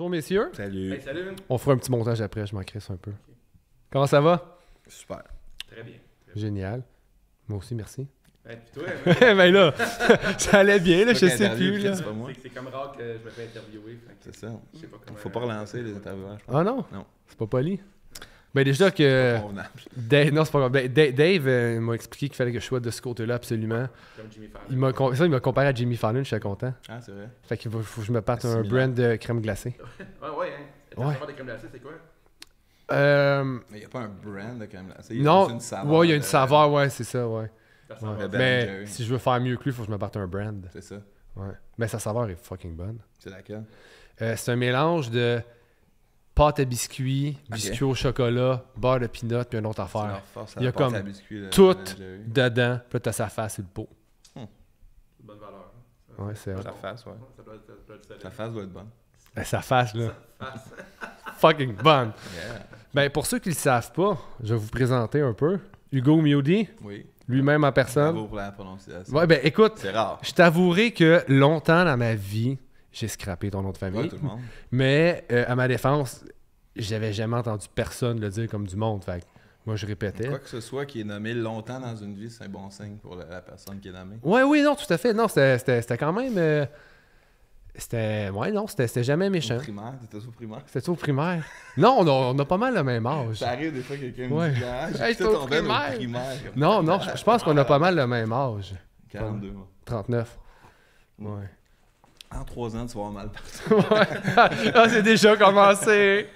Bonjour messieurs. Salut. Hey, salut. On fera un petit montage après, je m'en crisse un peu. Comment ça va? Super. Très bien. Génial. Moi aussi, merci. Hey, puis toi, Ben là, ça allait bien, là, je Toi qui sais interviews, plus. Là. c'est pas moi. c'est comme rare que je me fais interviewer. C'est ça. Je sais pas comment. Faut pas relancer les intervieweurs, je pense. Ah non? Non. C'est pas poli? Ben déjà que... Convenable. Dave, non, c'est pas grave. Dave m'a expliqué qu'il fallait que je sois de ce côté-là absolument. Comme Jimmy Fallon. Il m'a comparé à Jimmy Fallon, je suis content. Ah, c'est vrai. Fait qu'il faut que je me parte un Similaire. brand de crème glacée. Ah ouais, hein. Ouais. Ouais. Des crèmes glacées, c'est quoi? Euh, Mais il n'y a pas un brand de crème glacée. Il y a non, juste une saveur. ouais, il y a une saveur, ouais, c'est ça, ouais. Ça Ouais. ressemble à- Ben Mais Jerry. si je veux faire mieux que lui, il faut que je me parte un brand. C'est ça. Ouais. Mais sa saveur est fucking bonne. C'est laquelle? C'est un mélange de pâte à biscuits, Ok. biscuits au chocolat, beurre de peanut, puis une autre C'est affaire. leur force à Il y a la pâte comme à biscuits, là, tout Ben Jerry. dedans, puis là, t'as sa face et le pot. C'est de bonne valeur. Ouais, c'est Sa face, ouais. Ça doit être solide. Sa face doit être bonne. Sa face, là. Face. Fucking bonne. Yeah. Ben, pour ceux qui le savent pas, je vais vous présenter un peu. Hugo Miodi, Oui. lui-même en personne. Bravo pour la prononciation. Ouais, ben, écoute, C'est rare. je t'avouerai que longtemps dans ma vie, j'ai scrappé ton nom de famille. Ouais, tout le monde. Mais à ma défense, j'avais jamais entendu personne le dire comme du monde. Fait que moi, je répétais. Quoi que ce soit qui est nommé longtemps dans une vie, c'est un bon signe pour la personne qui est nommée. Ouais, oui, non, tout à fait. Non, c'était quand même. Ouais, non, c'était jamais Au méchant. primaire, t'étais au primaire. C'était au primaire. Non, on a pas mal le même âge. Ça arrive des fois que quelqu'un Ouais. me dit ah, Hey, j'étais j'étais au ton band primaire. au primaire. Non, non, je pense qu'on a pas mal le même âge. 42 mois. 39. Ouais. En 3 ans, tu vas avoir mal partout. Ah, c'est déjà commencé.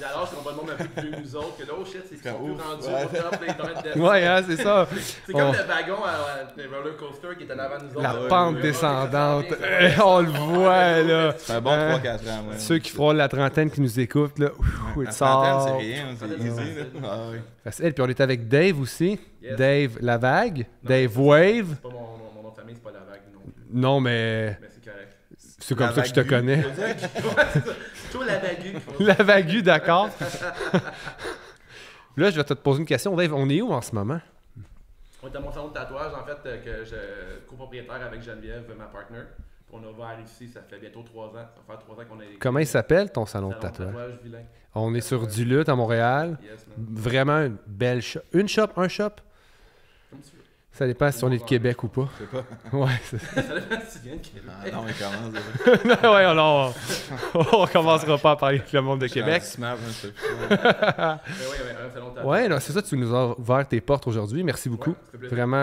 Alors, c'est pas le monde un peu plus vieux que nous autres, que là, oh shit, c'est qu'ils sont Ouf, plus rendus ouais. au top, là, ils sont en train de- Ouais, hein, c'est ça. C'est comme On- le wagon à le roller coaster qui est en avant de nous autres. La là. pente Ouais, descendante. ça s'en vient, On le voit, là. C'est un bon Hein? 3-4 ans, moi. Ceux qui feront la trentaine qui nous écoutent, là. Ouh, La it's trentaine, all- c'est rien, c'est Ouais. easy. Là. Ah, oui. Facile. Puis on est avec Dave aussi. Yes. Dave Lavague. Non, Dave Wave. C'est pas mon nom de famille, c'est pas la vague non plus. Non, mais Mais c'est correct. c'est comme La ça que je te Vague. connais. Ouais, c'est ça. Toi, la vague. Lavagu, d'accord. Là, je vais te poser une question. Dave, on est où en ce moment? On est à mon salon de tatouage, en fait, que je copropriétaire avec Geneviève, ma partner. On a ouvert ici, ça fait bientôt 3 ans. Ça va faire 3 ans qu'on est. Comment il s'appelle ton salon de Salon de tatouage? tatouage vilain. On est sur Duluth à Montréal. Yes, man. Vraiment une belle shop. Une shop, un shop? Comme tu veux. Ça dépend si on est de Québec ou pas. Je sais pas. Ouais, c'est Ça dépend si tu viens de Québec. Ah, non, il commence. ouais, alors, on commencera pas à parler avec le monde de Québec. Smart, hein, c'est Mais oui, un salon de tatouage. Ouais, non, c'est ça, tu nous as ouvert tes portes aujourd'hui. Merci beaucoup. Ouais, ça fait plaisir. Vraiment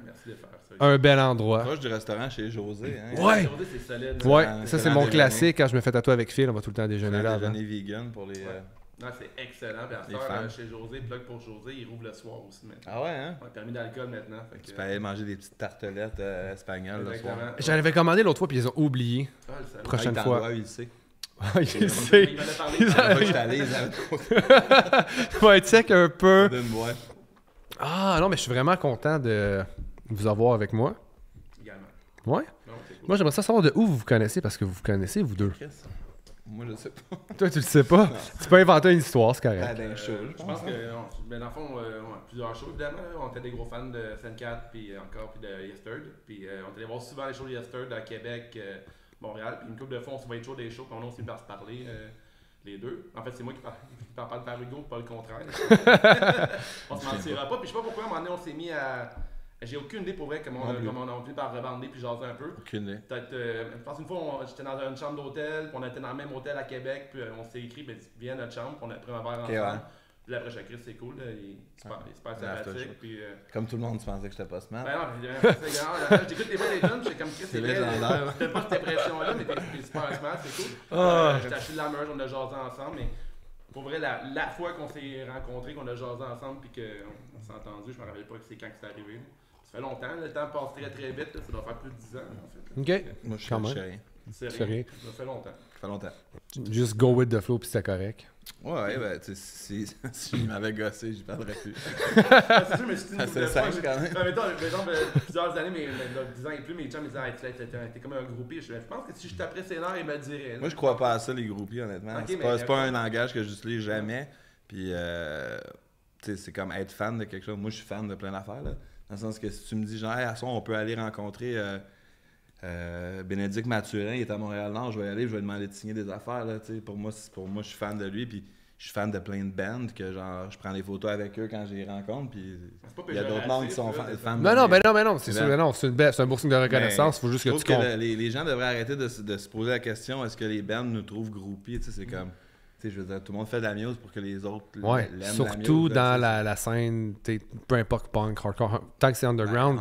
Merci de faire ça. un bel endroit. proche du restaurant chez José. Hein. Ouais. Aujourd'hui, c'est solide. Ouais, un ça c'est excellent mon déjeuner. classique. Quand je me fais tatouer avec Phil, on va tout le temps déjeuner là avant. Déjeuner vegan pour les. Non, c'est excellent. Puis à cette Les heure, femmes. chez José, plug pour José, il rouvre le soir aussi maintenant. Ah ouais, hein? On a permis d'alcool maintenant. Fait que, Tu peux aller manger des petites tartelettes espagnoles le soir. exactement. J'en avais commandé l'autre fois, puis ils ont oublié. Ah, le salaud. Prochaine Ah, il fois. t'en doit, il le sait. Je sais. Il m'en a parlé. Ils La fois que arrivent. j'étais allé, ils avaient Va être sec un peu. une boîte. Ah non, mais je suis vraiment content de vous avoir avec moi. Également. Ouais. Non, c'est cool. Moi, j'aimerais ça savoir de où vous vous connaissez, parce que vous vous connaissez, vous deux. Chris, moi, je sais pas. Toi, tu le sais pas. Tu peux inventer une histoire, c'est Ah, correct. d'un show, Je pense que, ben, dans le fond, on a plusieurs shows évidemment. On était des gros fans de Sen4 puis encore puis de Yesterd. Puis on était allé voir souvent les shows de Yesterd à Québec, Montréal. Puis une couple de fois, on se voyait toujours des shows. Puis on a aussi par se parler, les deux. En fait, c'est moi qui t'en parle par Hugo, pas le contraire. On se mentira pas. Puis je sais pas pourquoi à un moment donné, on s'est mis à. J'ai aucune idée pour vrai comment Non plus. on a fini par rebander puis jaser un peu. Aucune idée. Peut-être, je pense une fois, j'étais dans une chambre d'hôtel, puis on était dans le même hôtel à Québec, puis on s'est écrit, ben, viens à notre chambre, puis on a pris un verre Ok, ensemble. ouais. Puis là, après, j'ai écrit, c'est cool, là, il est super, il est super Ouais, c'est sympathique. Puis, Comme tout le monde, tu pensais que j'étais pas smart. ben non, c'est grand. J'écoute des fois des jeunes, puis j'étais comme Chris, C'est vrai, légendaire. t'as pas cette impression-là, mais t'es super smart, c'est cool. Ah. J'étais acheté de la merge, on a jasé ensemble, mais pour vrai, la fois qu'on s'est rencontrés, qu'on a jasé ensemble, puis qu'on s'est entendu, je me rappelle pas c'est quand que c'est arrivé. Ça fait longtemps, le temps passe très très vite, là, ça doit faire plus de 10 ans en fait. OK. Moi, je Quand sais même. rien. C'est C'est rien. rien. Ça fait longtemps. Ça fait longtemps. Just go with the flow, puis c'était correct. Ouais, ben, tu sais, si je m'avais gossé, j'y parlerais plus. C'est sûr, mais c'est une C'est simple, quand même. Mettons, plusieurs années, mais 10 ans et plus, mes chums me disaient, hey, t'es comme un groupie. Je pense que si je taperais ses nerfs, ils me le diraient. Moi, je crois pas à ça, les groupies, honnêtement. Ok, c'est mais pas un langage que j'utilise jamais. Puis, tu sais, c'est comme être fan de quelque chose. Moi, je suis fan de plein d'affaires, là. Dans le sens que si tu me dis, genre, hey, à soir, on peut aller rencontrer Bénédicte Mathurin, il est à Montréal-Nord, je vais y aller, je vais lui demander de signer des affaires. Là, pour moi, je suis fan de lui, puis je suis fan de plein de bands, que genre, je prends des photos avec eux quand je les rencontre, puis il y a d'autres mondes qui sont fans de non, c'est sûr, non, c'est un beau signe de reconnaissance, il faut juste que tu comptes. Les gens devraient arrêter de se poser la question, est-ce que les bands nous trouvent groupies, c'est comme... je veux dire, tout le monde fait de la muse pour que les autres l'aiment. Surtout dans la scène, peu importe punk, hardcore, tant que c'est underground,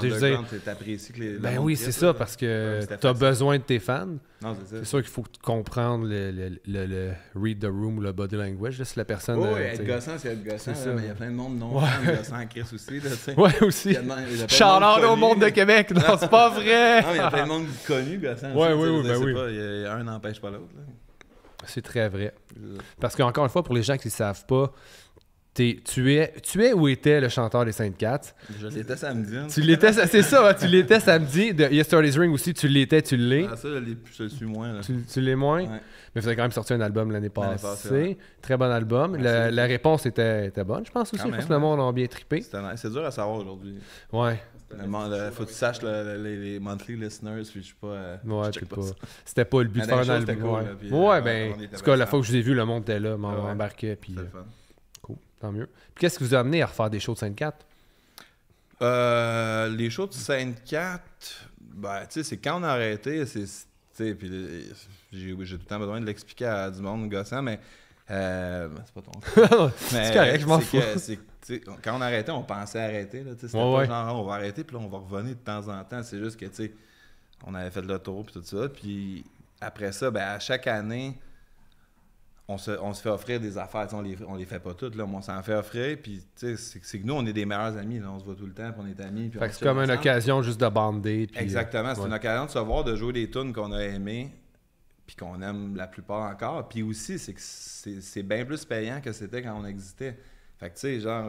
t'apprécies que les. Ben oui, c'est ça, parce que t'as besoin de tes fans. Non, c'est sûr qu'il faut comprendre le read the room ou le body language, là, si la personne. Oui, être gossant, c'est être gossant, mais il y a plein de monde non gossant en Chris aussi. Ouais, aussi. Shout-out au monde de Québec, non, c'est pas vrai. Non, mais il y a plein de monde connu gossant. Oui. Il y a un n'empêche pas l'autre. C'est très vrai. Parce qu'encore une fois, pour les gens qui ne savent pas, tu es où était le chanteur des Sainte Cats. Je l'étais samedi. Tu l'étais, c'est ça, tu l'étais samedi. De Yesterday's Ring aussi, tu l'étais, tu l'es. Ah, ça, je le suis moins. Là. Tu l'es moins. Ouais. Mais vous avez quand même sorti un album l'année passée. Très bon album. La réponse était bonne, je pense aussi, parce que le monde a bien trippé. C'est dur à savoir aujourd'hui. Ouais. Faut que tu saches les monthly listeners, puis je suis pas. C'était pas le but de faire un album. Ben, en tout cas, la fois que je vous ai vu, le monde était là, m'embarquait. Puis, cool, tant mieux. Puis qu'est-ce qui vous a amené à refaire des shows de Sainte-Cat? Les shows de Sainte-Cat, ben, tu sais, c'est quand on a arrêté, puis j'ai tout le temps besoin de l'expliquer à du monde gossant, mais c'est pas ton c'est correct, je m'en fous. Quand on arrêtait, on pensait arrêter. Là, c'était pas genre on va arrêter, puis là, on va revenir de temps en temps. C'est juste que, tu sais, on avait fait le tour, puis tout ça. Puis après ça, ben, à chaque année, on se fait offrir des affaires. On les fait pas toutes, là, mais on s'en fait offrir. Puis, tu sais, c'est que nous, on est des meilleurs amis. Là, on se voit tout le temps, puis on est amis. Puis fait que c'est comme une occasion juste de bander. Puis, exactement. C'est une occasion de se voir, de jouer des tunes qu'on a aimées, puis qu'on aime la plupart encore. Puis aussi, c'est que c'est bien plus payant que c'était quand on existait. Fait que, tu sais, genre,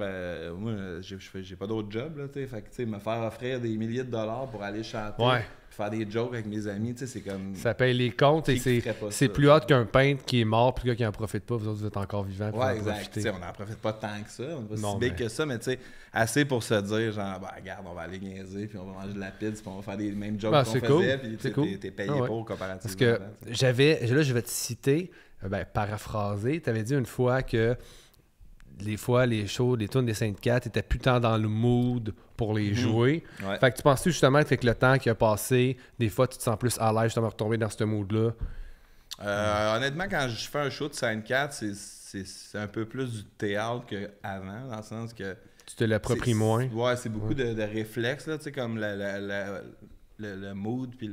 moi, j'ai pas d'autre job, là, tu sais. Fait que, tu sais, me faire offrir des milliers de dollars pour aller chanter, faire des jokes avec mes amis, tu sais, c'est comme... Ça paye les comptes et c'est plus hâte qu'un peintre qui est mort puis qui en profite pas. Vous autres, vous êtes encore vivants. Ouais, exact. Tu sais, on n'en profite pas tant que ça. On n'est pas si big que ça, mais tu sais, assez pour se dire, genre, ben, regarde, on va aller niaiser, puis on va manger de la pizza, puis on va faire les mêmes jokes qu'on faisait, puis t'es payé pour comparativement. Parce que là, je vais te citer, paraphraser, tu avais dit une fois que des fois, les shows, les tunes des Sainte-Cat étaient plus tant dans le mood pour les jouer. Ouais. Fait que tu penses-tu justement qu'avec le temps qui a passé, des fois, tu te sens plus à l'aise justement de retomber dans ce mood-là? Honnêtement, quand je fais un show de Sainte-Cat, c'est un peu plus du théâtre qu'avant, dans le sens que... Tu te l'appropries moins? Ouais, c'est beaucoup de réflexes, là, tu sais, comme le mood, puis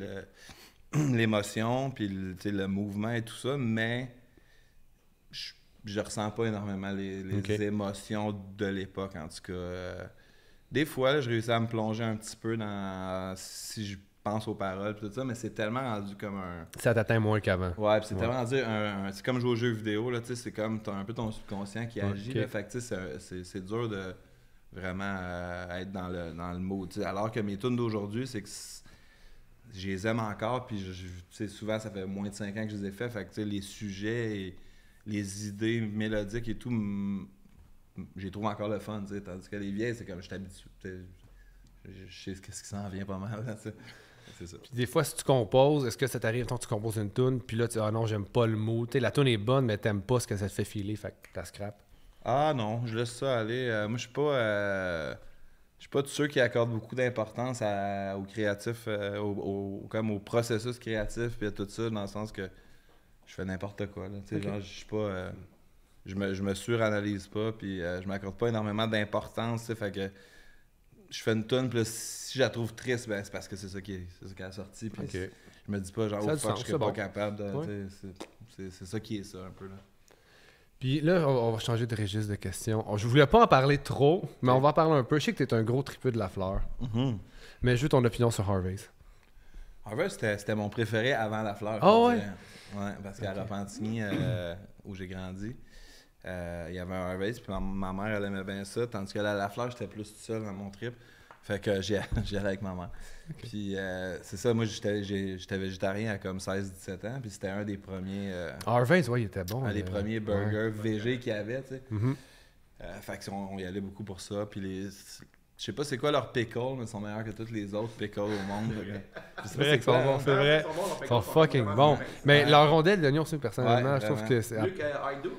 l'émotion, puis le mouvement et tout ça, mais... Je ressens pas énormément les émotions de l'époque, en tout cas. Des fois, là, je réussis à me plonger un petit peu dans... Si je pense aux paroles et tout ça, mais c'est tellement rendu comme un... Ça t'atteint moins qu'avant. Ouais, puis c'est tellement rendu c'est comme jouer aux jeux vidéo, là, tu sais, c'est comme t'as un peu ton subconscient qui agit, là, fait que tu sais, c'est dur de vraiment être dans le mood, tu sais. Alors que mes tunes d'aujourd'hui, c'est que je les aime encore, puis tu sais, souvent, ça fait moins de 5 ans que je les ai fait, fait que tu sais, les sujets et les idées mélodiques et tout, j'ai trouvé encore le fun, t'sais. Tandis que les vieilles, c'est comme je t'habitue. Je sais ce qui s'en vient pas mal. Là, c'est ça. Puis des fois, si tu composes, est-ce que ça t'arrive quand tu composes une tune, puis là, tu dis, ah non, j'aime pas le mot. La tune est bonne, mais t'aimes pas ce que ça te fait filer, fait que t'as scrap. Ah non, je laisse ça aller. Moi, je suis pas de ceux qui accordent beaucoup d'importance au créatif, comme au processus créatif, puis à tout ça, dans le sens que je fais n'importe quoi, là. Genre, je suis pas... je me suranalyse pas, puis je m'accorde pas énormément d'importance, fait que je fais une tune, puis si je la trouve triste, ben c'est parce que c'est ça qui a sorti, puis je me dis pas genre, oh fuck, je serais pas capable de... C'est ça qui est ça, un peu, là. Puis là, on va changer de registre de questions. Je voulais pas en parler trop, mais on va en parler un peu. Je sais que t'es un gros tripeux de Lafleur, mais je veux ton opinion sur Harvey's. Harvey's, c'était mon préféré avant Lafleur. Ah ouais? Ouais, parce qu'à Repentigny, où j'ai grandi, il y avait un Harvey's, puis ma mère, elle aimait bien ça, tandis que la Fleur, j'étais plus tout seul dans mon trip. Fait que j'y allais avec ma mère. Okay. Puis c'est ça, moi, j'étais végétarien à comme 16-17 ans, puis c'était un des premiers... Harvey's, ouais, il était bon. Un des premiers burgers VG qu'il y avait, tu sais. Fait qu'on y allait beaucoup pour ça, puis Je sais pas c'est quoi leur pickle, mais ils sont meilleurs que tous les autres pickles au monde. C'est vrai qu'ils sont bons, c'est vrai. Ils sont fucking bons. Mais leur rondelle d'oignon aussi, personnellement, je trouve que c'est... Mieux que Aido.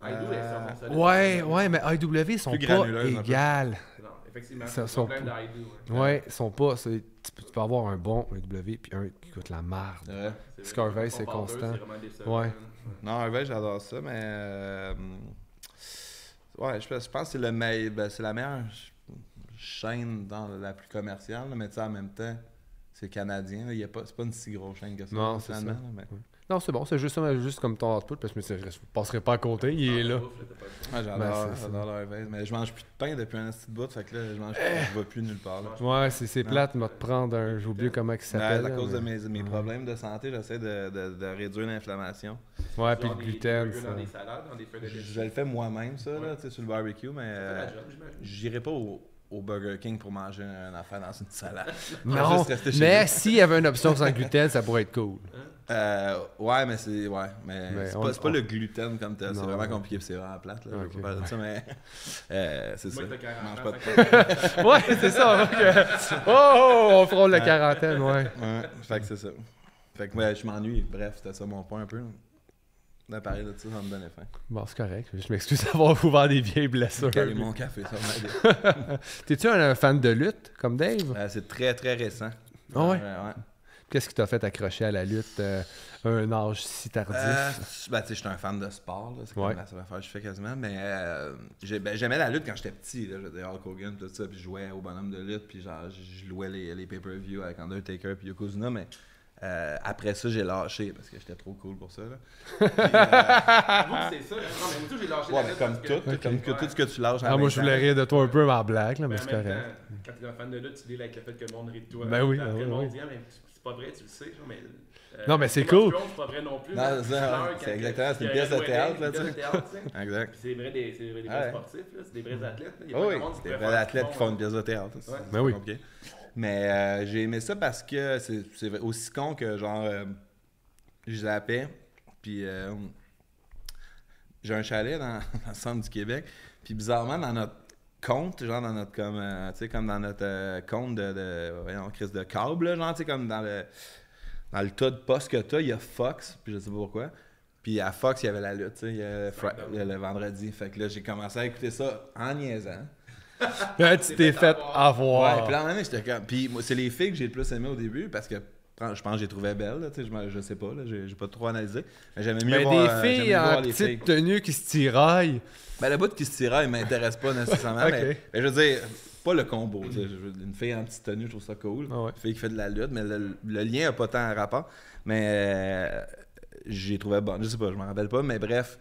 Aido, elles sont Ouais, mais IW, ils sont pas égales. Non, effectivement, Ça, c'est un problème d'Aido. Ouais, ils sont pas... Tu peux avoir un bon IW puis un qui coûte la marde. Ouais. Scarface, c'est constant. Ouais. Non, Harvey, j'adore ça, mais... Ouais, je pense que c'est c'est la meilleure chaîne dans la plus commerciale, mais tu sais, en même temps, c'est canadien. C'est pas une si grosse chaîne que ça. Non, c'est ça. Mais... Non, c'est bon, c'est juste comme ton output, parce que je ne passerai pas à côté, il est là. Ouais, j'adore Harvey, mais je mange plus de pain depuis un petit bout, fait que là, je vais plus nulle part. Là. Ouais, c'est plate, mais te prendre un... J'ai oublié comment il s'appelle. À cause de mes problèmes de santé, j'essaie de réduire l'inflammation. Ouais, puis le gluten, ça. Je le fais moi-même, ça, là, sur le barbecue, mais j'irai pas au Burger King pour manger une affaire dans une salade. Non, mais s'il y avait une option sans gluten, ça pourrait être cool. Ouais, mais c'est pas le gluten comme tel, c'est vraiment compliqué, c'est vraiment plate, là, je peux pas parler de ça, mais c'est ça. Je mange pas de pain. Ouais, c'est ça. On frôle la quarantaine, ouais. Fait que c'est ça. Fait que je m'ennuie, bref, c'était ça mon point un peu. De parler de ça, ça me donnait faim. Bon, c'est correct. Je m'excuse d'avoir ouvert des vieilles blessures. Caler mon café, ça m'a aidé. T'es-tu un fan de lutte, comme Dave? C'est très, très récent. Ah ouais? Ouais. Qu'est-ce qui t'a fait accrocher à la lutte à un âge si tardif? Tu sais, je suis un fan de sport, là. C'est comme la seule affaire que je fais quasiment, mais j'aimais la lutte quand j'étais petit, là. J'étais Hulk Hogan, tout ça, puis je jouais au bonhomme de lutte, puis genre, je louais les pay-per-view avec Undertaker puis Yokozuna, mais après ça, j'ai lâché parce que j'étais trop cool pour ça. Là. C'est ça. Non, mais moi, tout, j'ai lâché la lutte. Comme tout ce que tu lâches. Moi, je voulais rire de toi un peu en blague, là, mais c'est correct. Quand tu es un fan de lutte, tu lis avec le fait que le monde rit de toi. Ben oui. Après, le monde dit, mais c'est pas vrai, tu le sais. Mais, non, mais c'est cool. C'est pas vrai non plus. Non, c'est exactement, c'est une pièce de théâtre. Là, exact. C'est vrai des vrais sportifs, c'est des vrais athlètes. Oui, c'est des vrais athlètes qui font une pièce de théâtre. Ben oui. Mais j'ai aimé ça parce que c'est aussi con que genre je zappais, puis j'ai un chalet dans le centre du Québec, puis bizarrement dans notre compte, genre dans notre comme tu sais comme dans notre compte de crise de câble, genre tu sais comme dans le tas de postes que t'as, il y a Fox, puis je sais pas pourquoi. Puis à Fox, il y avait la lutte, tu sais, le vendredi. Fait que là, j'ai commencé à écouter ça en niaisant. Tu t'es fait avoir. Ouais, puis là, en année, j'étais comme. Puis moi, c'est les filles que j'ai le plus aimé au début parce que je pense que je les trouvais belles, là, je sais pas, là, j'ai pas trop analysé. Mais j'aimais mieux voir des filles en petite tenue qui se tiraillent. Ben, le bout qui se tiraille, il m'intéresse pas nécessairement. Okay. mais je veux dire, pas le combo. Une fille en petite tenue, je trouve ça cool. Ah ouais. Une fille qui fait de la lutte, mais le lien a pas tant rapport. Mais j'ai trouvé bon. Je sais pas, je m'en rappelle pas, mais bref.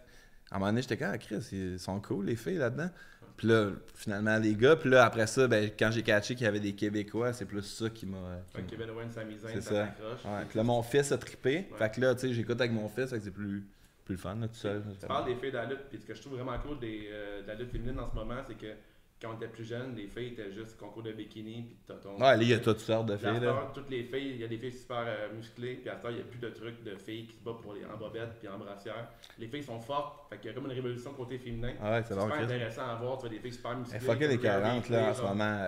À un moment donné, j'étais comme, Chris, ils sont cool, les filles là-dedans. Puis là, finalement, les gars. Puis là, après ça, ben, quand j'ai catché qu'il y avait des Québécois, c'est plus ça qui m'a. Kevin Owens, Sami Zayn, c'est ça. Ouais. Puis là, mon fils a trippé. Ouais. Fait que là, tu sais, j'écoute avec mon fils, fait que c'est plus le fun, là, tout seul. Tu parles des filles de la lutte, puis ce que je trouve vraiment cool de la lutte féminine en ce moment, c'est que quand on était plus jeune, les filles étaient juste concours de bikini, puis tonton. Ouais, là, il y a toutes sortes de filles. Là. Toutes les filles, il y a des filles super musclées, puis à ce temps, il n'y a plus de trucs de filles qui se battent en bobette puis en brassière. Les filles sont fortes, fait qu'il y a comme une révolution côté féminin. Ah ouais, c'est super intéressant à voir, tu vois des filles super musclées. Elle fucké les 40 là en ce moment.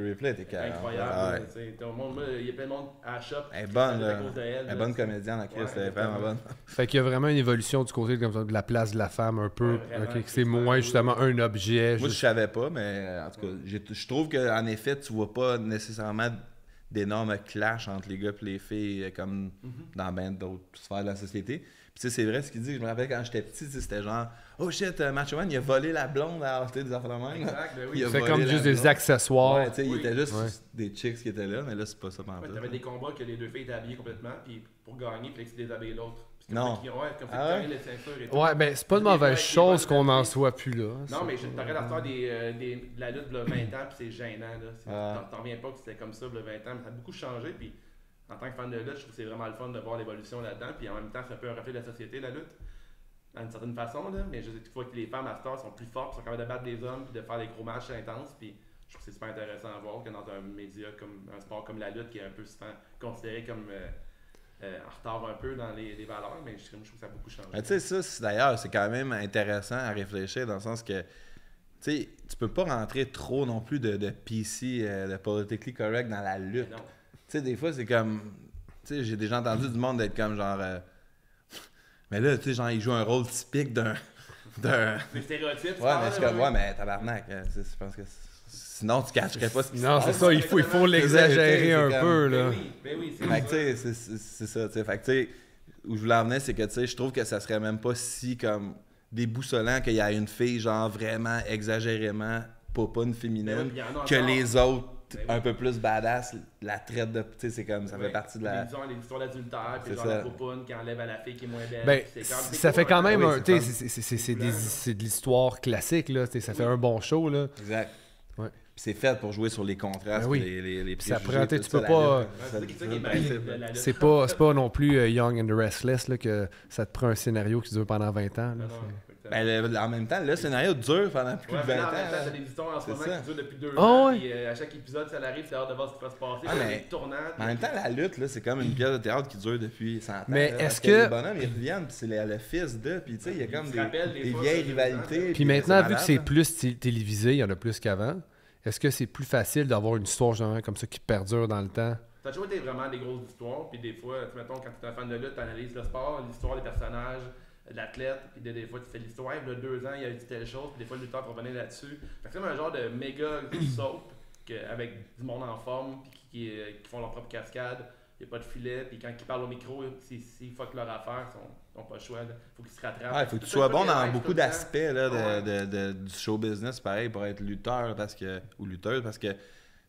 Replay était 40. Incroyable. Il y a plein de monde à la shop. Elle est bonne, elle est bonne comédienne en Christ, elle est vraiment bonne. Fait qu'il y a vraiment une évolution du côté de la place de la femme un peu. C'est moins justement un objet. Moi, je savais pas, mais en tout cas, je trouve qu'en effet, tu vois pas nécessairement d'énormes clashs entre les gars et les filles comme dans ben d'autres sphères de la société. Puis tu sais, c'est vrai ce qu'il dit. Je me rappelle quand j'étais petit, c'était genre « Oh shit, Macho Man, il a volé la blonde à des affaires de même. » Exact, ben oui. C'est comme juste des accessoires. Ouais, tu sais, il était juste des chicks qui étaient là, mais là, c'est pas ça pendant tout. T'avais des combats que les deux filles étaient habillées complètement, puis pour gagner, il fallait que tu déshabilles l'autre. Non. Les ceintures et tout. Ouais, ben c'est pas une mauvaise chose qu'on n'en soit plus là. Non, mais t'aurais la faire de la lutte de 20 ans, puis c'est gênant. T'en reviens pas que c'était comme ça, le 20 ans, mais ça a beaucoup changé. Puis en tant que fan de lutte, je trouve que c'est vraiment le fun de voir l'évolution là-dedans. Puis en même temps, c'est un peu un reflet de la société, la lutte, d'une certaine façon. Là. Mais je sais toutefois que les femmes à Star sont plus fortes, sont capables de battre des hommes, puis de faire des gros matchs intenses. Puis je trouve que c'est super intéressant à voir que dans un média comme un sport comme la lutte, qui est un peu souvent considéré comme en retard un peu dans les valeurs, mais je trouve que ça a beaucoup changé. Tu sais, ça, d'ailleurs, c'est quand même intéressant à réfléchir dans le sens que sais, tu peux pas rentrer trop non plus de PC, de politically correct dans la lutte. Tu sais, des fois, c'est comme... Tu sais, j'ai déjà entendu du monde d'être comme genre... mais là, tu sais, genre, il joue un rôle typique d'un... Des stéréotypes. Ouais, mais c'est comme... Ouais, mais tabarnak, je pense que... Sinon, tu cacherais pas ce qui se Non, passe. c'est ça, il faut l'exagérer un peu, là. Oui, c'est fait que, tu sais, c'est ça, tu sais. Fait que, tu sais, où je voulais en venir, c'est que, tu sais, je trouve que ça serait même pas si, comme, déboussolant qu'il y a une fille, genre, vraiment exagérément pas féminine, que les autres, un peu plus badass, la traite de... Tu sais, c'est comme, ça fait partie de la... Les histoires d'adultère, puis genre la poupoune qui enlève à la fille qui est moins belle. Ben, ça fait quand même un... Tu sais, c'est c'est de l'histoire classique, là. Ça fait un bon show, là. Exact. Ouais. Puis c'est fait pour jouer sur les contrastes, les ça préjugés, prend, tout tu peux ça, pas... C'est pas non plus Young and the Restless, là, que ça te prend un scénario qui dure pendant 20 ans. Là, ben, en même temps, le scénario dure pendant plus de 20 ans. T'as des histoires en ce moment qui durent depuis 2 Oh, ans. ouais. Puis à chaque épisode, ça arrive, t'as hâte de voir ce qui va se passer. Mais, des tournants. en même temps, la lutte, là, c'est comme une pièce de théâtre qui dure depuis 100 ans. Mais là, est-ce que les bonhommes, ils reviennent, puis c'est le fils d'eux, puis tu sais, il y a comme des vieilles rivalités. Puis maintenant, vu que c'est plus télévisé, il y en a plus qu'avant, est-ce que c'est plus facile d'avoir une histoire genre comme ça qui perdure dans le temps? Ça a toujours été vraiment des grosses histoires, puis des fois, mettons, quand tu es un fan de lutte, tu analyses le sport, l'histoire des personnages, de l'athlète, puis des fois, tu fais l'histoire, il y a 2 ans, il y a eu telle chose, puis des fois, le lutteur va revenir là-dessus. Fait que c'est comme un genre de méga soap, avec du monde en forme, puis qui font leur propre cascade, il n'y a pas de filet, puis quand ils parlent au micro, s'ils fuck leur affaire, ils n'ont pas le choix, il faut qu'ils se rattrapent. Il faut que tu sois bon dans beaucoup d'aspects du show business, pareil, pour être lutteur ou lutteuse, parce que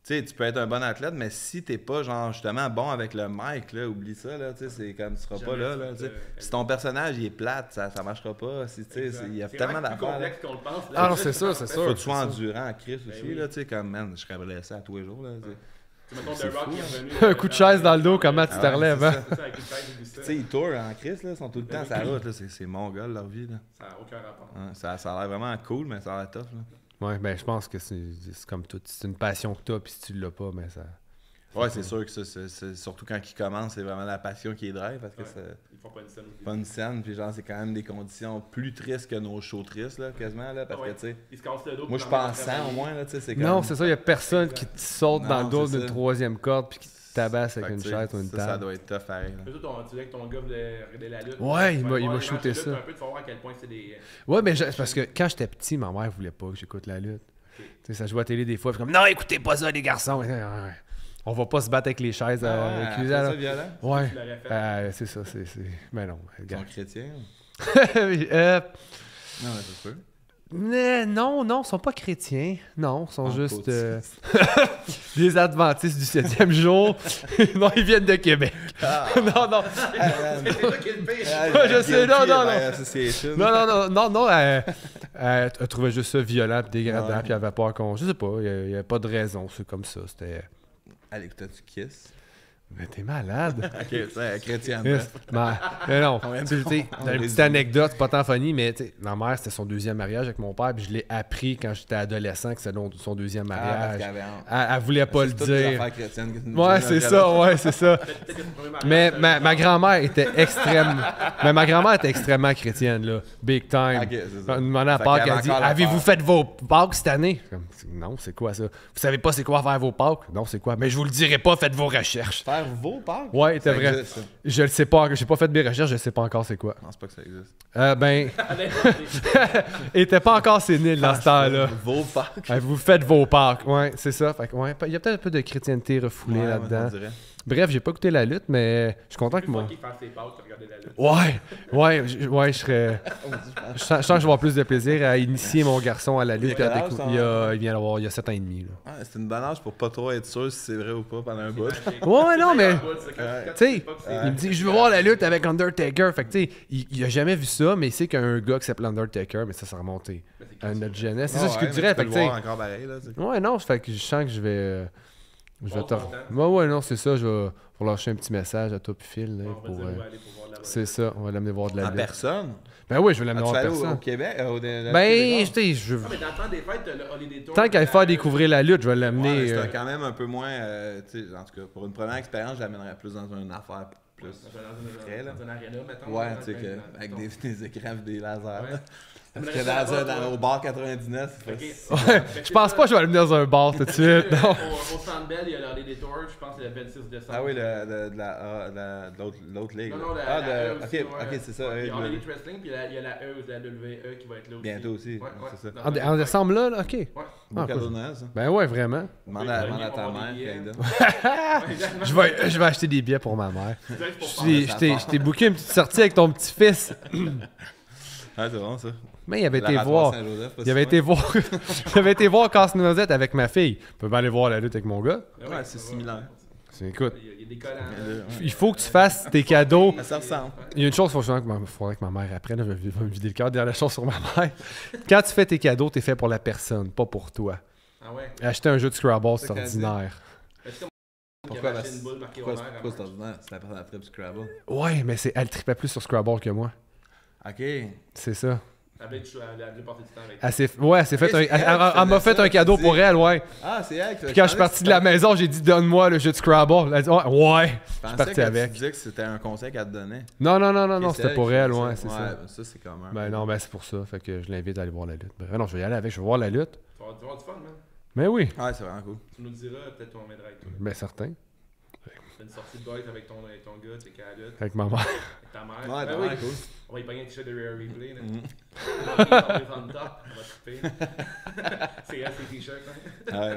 tu sais, tu peux être un bon athlète, mais si t'es pas genre justement bon avec le mic, là, oublie ça, là, tu sais, c'est comme tu seras pas là, tu sais. Si ton personnage il est plate, ça marchera pas. Tu sais, il y a tellement d'affaires. C'est complexe qu'on le pense. Ah non, c'est sûr, c'est sûr. Faut que tu sois endurant à Chris aussi, là, tu sais, comme man, je serais blessé à tous les jours, là, un coup de chaise dans le dos, comment tu te relèves, hein? Tu sais, ils tournent en Chris, là, ils sont tout le temps sur la route, là, c'est mongol leur vie, là. Ça n'a aucun rapport. Ça a l'air vraiment cool, mais ça a l'air tough, là. Ouais, ben je pense que c'est comme tout. C'est une passion que t'as, puis si tu l'as pas, ben ça... Ouais, c'est sûr que ça, c'est surtout quand ils commencent, c'est vraiment la passion qui est drive, parce que ils font pas une scène aussi. Pas une scène, puis genre, c'est quand même des conditions plus tristes que nos shows tristes, là, quasiment, là, parce que, tu sais... Ils se cassent le dos. Moi, je pense 100 au moins, là, tu sais, c'est comme... Non, c'est ça, il y a personne qui te saute dans le dos d'une 3e corde, puis qui te tabasse avec une chaise ou une table. Ça doit être tough, pareil, là. Tu disais que ton gars voulait regarder la lutte. Ouais, il m'a shooté ça. Un peu de savoir à quel point c'est des... Ouais, mais parce que quand j'étais petit, ma mère voulait pas que j'écoute la lutte. Tu sais, ça jouait à la télé des fois, puis comme, non, écoutez pas ça, les garçons. On va pas se battre avec les chaises à c'est ça violent? Ouais. C'est ça, c'est... Mais non, regarde. Ils sont chrétiens? Non, mais c'est sûr. Non, ils sont pas chrétiens. Non, ils sont juste des adventistes du 7e jour. Non, ils viennent de Québec. Non. C'est ça qui est le pire. Je sais, non. Elle trouvait juste ça violent et dégradant, puis elle avait peur qu'on... Je sais pas, il y avait pas de raison, c'est comme ça, c'était... Allez, écoutes-tu Kiss? Mais t'es malade. Ok, c'est chrétien. Mais non, tu sais, dans une petite anecdote, c'est pas tant funny, mais ma mère, c'était son 2e mariage avec mon père, puis je l'ai appris quand j'étais adolescent que c'était son 2e mariage. Elle voulait pas le dire. Ouais, c'est ça. Mais ma grand-mère était extrêmement chrétienne, là. Big time. Demandant à Pâques, elle dit, avez-vous fait vos Pâques cette année? Non, c'est quoi ça? Vous savez pas c'est quoi faire vos Pâques? Non, c'est quoi? Mais je vous le dirai pas, faites vos recherches. Vos Pâques? Ouais, c'est vrai. Je le sais pas, j'ai pas fait mes recherches, je sais pas encore c'est quoi. Je pense pas que ça existe. Il était pas encore sénile dans ce temps-là. Vos Pâques? Vous faites vos Pâques, ouais, c'est ça. Fait que, ouais, il y a peut-être un peu de chrétienté refoulée là-dedans. Bref, j'ai pas écouté la lutte, mais je suis content que moi. Ouais, je serais. Je sens que je vais avoir plus de plaisir à initier mon garçon à la lutte. Il vient d'avoir 7 ans et demi. Là. Ouais, c'est une bonne âge pour pas trop être sûr si c'est vrai ou pas pendant un bout. Ouais, non, mais. Tu sais, il me dit je veux voir la lutte avec Undertaker. Fait que, tu sais, il a jamais vu ça, mais il sait qu'il y a un gars qui s'appelle Undertaker, mais ça a remonté à notre jeunesse. C'est ça ce que je dirais. Fait que, tu encore pareil, là, ouais, non, fait que je sens que je vais. Ouais, non, c'est ça. Je vais lâcher un petit message à toi puis Phil. Là, c'est ça, on va l'amener voir de la lutte. En personne? Ben oui, je vais l'amener voir en personne. Au Québec? Ben, tu sais, mais dans le temps des fêtes, le Holiday Tour... Tant qu'à faire découvrir la lutte, je vais l'amener... Ouais, c'était quand même un peu moins... tu sais, en tout cas, pour une première expérience, je l'amènerais plus dans une affaire plus frais, là. Dans un aréna, mettons. Ouais, tu sais, avec des écrans et des lasers. Parce que au bar 99, ouais, je pense pas que je vais aller dans un bar tout de suite. Non. Au Centre Bell, il y a l'Harley Détour, je pense que c'est le 26 décembre. Ah oui, de l'autre ligue. Non, ok, c'est ça. Il y a Harley Wrestling, puis il y a la WE qui va être là aussi. Bientôt aussi. Ouais, c'est ça. En décembre, là, ok. Ouais. Bon cadeau de Noël, ça. Ben ouais, vraiment. Demande à ta mère qu'elle donne. Je vais acheter des billets pour ma mère. Je t'ai booké une petite sortie avec ton petit-fils. Ah, c'est bon, ça. Mais il avait été voir. Il avait été voir Casse-Noisette avec ma fille. On peut pas aller voir la lutte avec mon gars. Ouais, c'est similaire. Écoute, il y a des collants. il faut que tu fasses tes cadeaux. Ça ressemble. Il y a une chose, il faudrait que ma mère apprenne. Je vais me vider le cœur. Dernière chose sur ma mère. Quand tu fais tes cadeaux, t'es fait pour la personne, pas pour toi. Ah ouais? Acheter un jeu de Scrabble, c'est ordinaire. Pourquoi c'est ordinaire? C'est la personne à trip Scrabble. Ouais, mais elle tripait plus sur Scrabble que moi. Ok. C'est ça. Elle a porté du temps avec Elle m'a fait un cadeau pour elle, ouais. Ah, c'est elle. Puis quand je suis parti de la maison, j'ai dit donne-moi le jeu de Scrabble. Elle a dit ouais. Je suis parti avec. Tu disais que c'était un conseil qu'elle te donnait. Non, c'était pour elle, ouais, c'est ça. Ouais, ça c'est quand même. Ben non, ben c'est pour ça. Fait que je l'invite à aller voir la lutte. Ben non, je vais y aller avec, je vais voir la lutte. Tu vas avoir du fun, man. Mais oui. Ouais, c'est vraiment cool. Tu nous diras, peut-être qu'on m'aidera avec toi. Ben certain. C'est une sortie de boîte avec ton gars, tu sais, qu'à la lutte. Avec ma mère. Avec ta mère. Ouais, Ben vraiment oui. cool. On va y pogner un t-shirt de Rare Replay. Là. On va on top, on va triper. C'est elle, ces t-shirts. Hein? Ouais,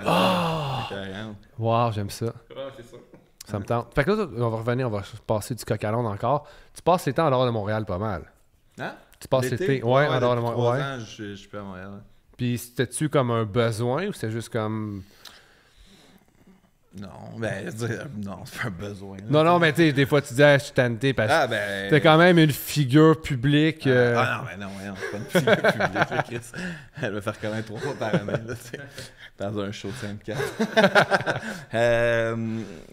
c'est carrément. Wow, j'aime ça. Ouais, c'est ça. Ça me tente. Fait que là, on va revenir, on va passer du coq à l'âne encore. Tu passes les temps en dehors de Montréal pas mal. Hein? Tu passes l'été, ouais, en dehors de Montréal. 3 Ouais. ans, je suis plus à Montréal. Hein. Puis c'était-tu comme un besoin ou c'était juste comme. Non, ben, je veux dire, non, c'est pas un besoin. Là, Non, mais tu sais, des fois tu dis, je suis tanné parce que Ah, ben. t'es quand même une figure publique. Ah, non, c'est pas une figure publique, là, Chris. Elle va faire connaître 3 fois par année, là, tu sais, dans un show de 5-4.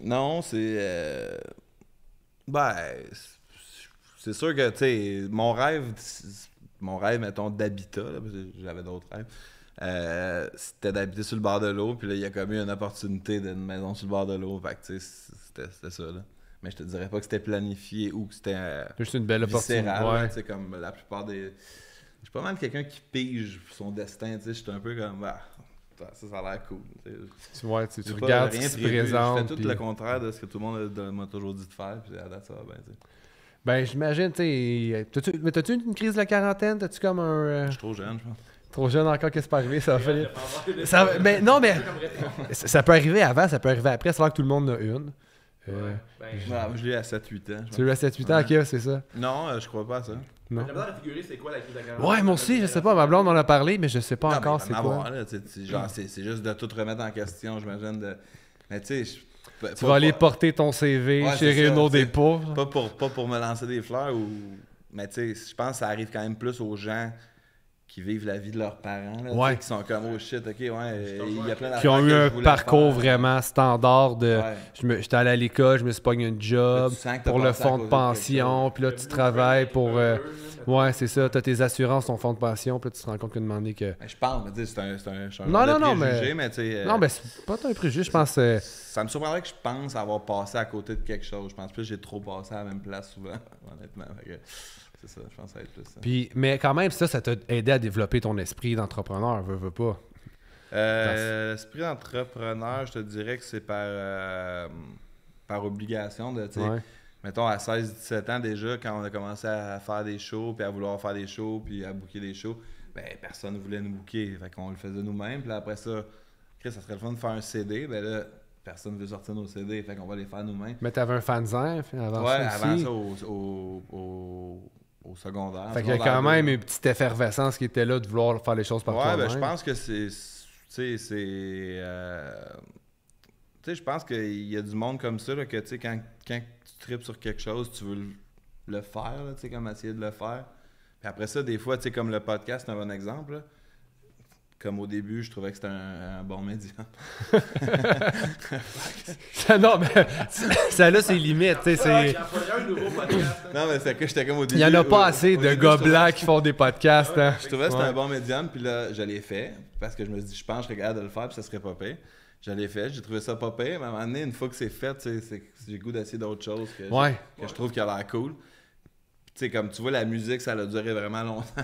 Non, c'est. Ben, c'est sûr que, tu sais, mon rêve, mettons, d'habitat, là, parce que j'avais d'autres rêves. C'était d'habiter sur le bord de l'eau, puis là, il y a comme eu une opportunité d'une maison sur le bord de l'eau, fait que tu sais, c'était ça, là. Mais je te dirais pas que c'était planifié ou que c'était juste une belle opportunité. Ouais. Tu sais, comme la plupart des... Je suis pas mal quelqu'un qui pige son destin, tu sais, je suis un peu comme, bah, ça a l'air cool. Tu regardes ce qui se présente. Je fais tout le contraire de ce que tout le monde m'a toujours dit de faire, puis à date, ça va bien, tu sais. Ben, j'imagine, tu sais, mais t'as-tu une crise de la quarantaine? T'as-tu comme un... Je suis trop jeune, je pense. Trop jeune encore, qu'est-ce qui peut arriver? Ça va faire... mais non, mais ça peut arriver avant, ça peut arriver après. C'est là que tout le monde en a une. Moi, je l'ai à 7-8 ans. Tu l'as à 7-8 ans? Ok, c'est ça. Non, je crois pas à ça. Non. J'aimerais bien figurer c'est quoi la crise de la quarantaine. Ouais, moi aussi, je sais pas. Ma blonde m'en a parlé, mais je sais pas encore c'est quoi. Là, genre, c'est juste de tout remettre en question, j'imagine. Mais tu sais... Tu vas aller porter ton CV chez Renaud des Pauvres. Pas pour me lancer des fleurs, mais tu sais, je pense que ça arrive quand même plus aux gens qui vivent la vie de leurs parents, là, qui sont comme oh shit, ok, il y a plein d'affaires qui ont eu un parcours faire, vraiment standard de j'étais allé à l'école, je me suis pogné un job pour le fonds de pension, puis là tu travailles pour ouais, c'est ça, t'as tes assurances, ton fonds de pension, puis là tu te rends compte qu'à demander que je pense, mais tu sais, c'est un non, préjugé, mais tu sais non, mais c'est pas un préjugé, je pense ça me surprendrait que je pense avoir passé à côté de quelque chose. Je pense plus que j'ai trop passé à la même place souvent, honnêtement. C'est ça, je pense que ça va être plus ça. Puis, mais quand même, ça t'a aidé à développer ton esprit d'entrepreneur, veux pas. L'esprit d'entrepreneur, je te dirais que c'est par obligation de, tu sais, mettons à 16-17 ans déjà, quand on a commencé à faire des shows, puis à vouloir faire des shows, puis à booker des shows, ben personne ne voulait nous booker, fait qu'on le faisait nous-mêmes, puis après ça, Chris, ça serait le fun de faire un CD, ben là, personne ne veut sortir nos CD, fait qu'on va les faire nous-mêmes. Mais t'avais un fanzine avant ça aussi? Avant ça, au secondaire. Fait qu'il y a quand même une petite effervescence qui était là de vouloir faire les choses par toi-même. Ben je pense que c'est... Tu sais, je pense qu'il y a du monde comme ça, là, que tu sais, quand tu tripes sur quelque chose, tu veux le faire, tu sais, comme essayer de le faire. Puis après ça, des fois, tu sais, comme le podcast, c'est un bon exemple, là. Comme au début, je trouvais que c'était un bon médium. Non, mais ça là, c'est limite. Tu sais, non, mais c'est que j'étais comme au début. Il n'y en a pas assez de gars blancs qui font des podcasts. Hein. Je trouvais que c'était un bon médium, puis là, je l'ai fait. Parce que je me suis dit, je pense que je serais capable de le faire, puis ça serait pas pire. Je l'ai fait, j'ai trouvé ça pas pire. Mais à un moment donné, une fois que c'est fait, j'ai le goût d'essayer d'autres choses que je trouve qui a l'air cool. Tu sais, comme tu vois, la musique, ça a duré vraiment longtemps.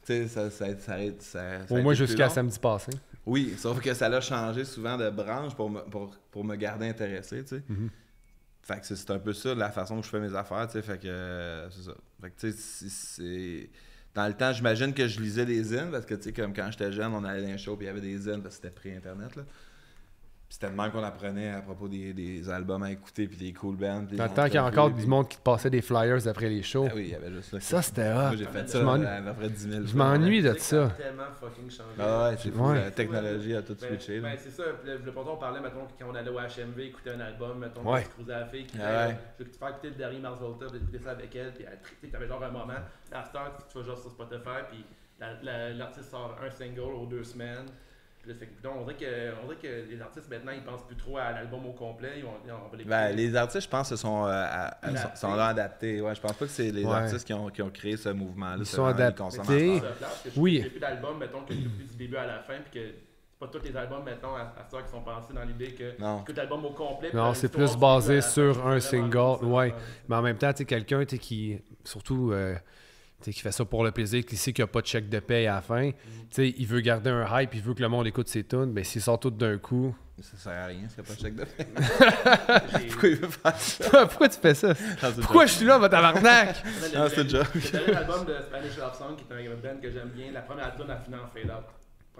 Tu sais, Au moins jusqu'à samedi passé. Oui, sauf que ça l'a changé souvent de branche pour me garder intéressé, tu sais. Fait que c'est un peu ça, la façon que je fais mes affaires, tu sais. Fait que c'est ça. Fait que tu sais, c'est... Dans le temps, j'imagine que je lisais des zines, parce que tu sais, comme quand j'étais jeune, on allait dans un show puis il y avait des zines, parce que c'était pré-internet, là. C'était de même qu'on apprenait à propos des albums à écouter puis des cool bands. Dans le temps qu'il y a encore du monde qui te passait des flyers après les shows. Ah oui, il y avait juste ça. Ça, c'était hot. Moi, j'ai fait ça à peu près 10 000 Je m'ennuie de ça. Ça a tellement fucking changé. Ah ouais, c'est fou. La technologie a tout switché. Ben, c'est ça. Le on parlait, mettons, quand on allait au HMV écouter un album, mettons, Ouais. tu cruisais à la fille qui disait je veux que tu fasses écouter le dernier Mars Volta, puis écouter ça avec elle, puis tu avais genre un moment. À cette heure, tu vas genre sur Spotify, puis l'artiste sort un single aux 2 semaines. On dirait que les artistes maintenant ils pensent plus trop à l'album au complet. Les artistes, je pense, sont là adaptés. Ouais, je pense pas que c'est les artistes qui ont créé ce mouvement-là. Ils sont adaptés. Oui. J'ai plus d'albums, mettons, que depuis du début à la fin, puis que c'est pas tous les albums, mettons, à ça qui sont pensés dans l'idée que l'album au complet. Non, c'est plus basé sur un single. Ouais. Mais en même temps, tu sais, quelqu'un qui, surtout, qui fait ça pour le plaisir, qui sait qu'il n'y a pas de chèque de paye à la fin, il veut garder un hype, il veut que le monde écoute ses tunes, mais s'il sort tout d'un coup... Ça sert à rien, s'il n'y a pas de chèque de paye. Pourquoi il veut faire ça? Pourquoi tu fais ça? Pourquoi je suis là, votre tabarnak? Ah, c'est déjà. Le dernier album de Spanish Love Song, qui est un band que j'aime bien, la première tune a fini en fade-out.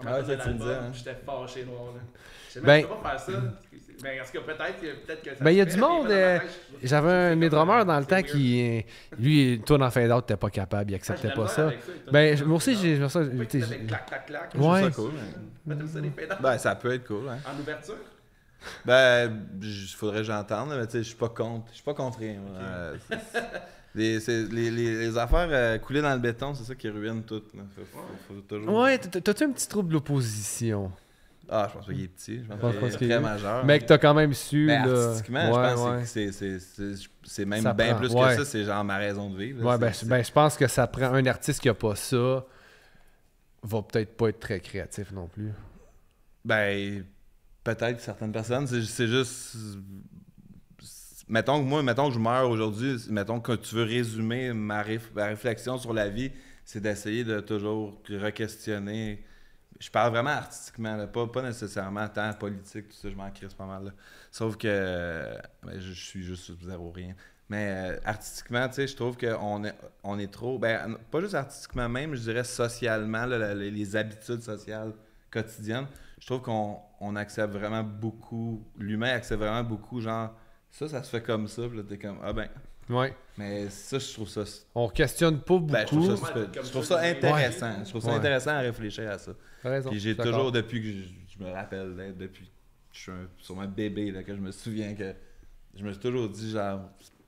Ah ouais, ça tu me disais. J'étais fâché noir. Je sais Ben, pas faire ça. Ben, parce que peut-être que ça ben, il y a se du fait, monde. J'avais un de mes drummers dans le temps qui. Lui, il tourne en fade out, t'es pas capable, il acceptait pas ça. Ben, moi aussi, j'ai. Clac, clac, clac. Ouais. C'est cool. Ben, ça peut être cool. Hein. En ouverture? Ben, faudrait que j'entende, mais tu sais, je suis pas contre rien. Les affaires coulées dans le béton, c'est ça qui ruine tout. Faut toujours... Ouais, t'as-tu un petit trouble de l'opposition? Ah, je pense pas qu'il est petit. Je pense qu'il est très majeur. Mais que t'as quand même su. Ben, là... artistiquement, je pense que c'est même ça bien prend, plus que ça. C'est genre ma raison de vivre. Là, ben, je pense que ça prend un artiste qui a pas ça, va peut-être pas être très créatif non plus. Ben, peut-être que certaines personnes, c'est juste... Mettons que je meurs aujourd'hui, mettons que tu veux résumer ma réflexion sur la vie, c'est d'essayer de toujours re-questionner. Je parle vraiment artistiquement, là, pas nécessairement tant politique, tout ça, je m'en crisse pas mal. Là. Sauf que ben, je suis juste zéro rien. Mais artistiquement, tu sais, je trouve qu'on est trop... Ben, pas juste artistiquement même, je dirais socialement, là, les habitudes sociales quotidiennes. Je trouve qu'on accepte vraiment beaucoup... L'humain accepte vraiment beaucoup, genre... Ça se fait comme ça, puis là, t'es comme, ah ben. Ouais. Mais ça, je trouve ça... On questionne pas beaucoup. Ben, je trouve ça intéressant. Ouais. Je trouve ça intéressant à réfléchir à ça. T'as raison. Puis j'ai toujours, depuis que je me rappelle, depuis que je suis sûrement bébé, là, que je me souviens que je me suis toujours dit, genre,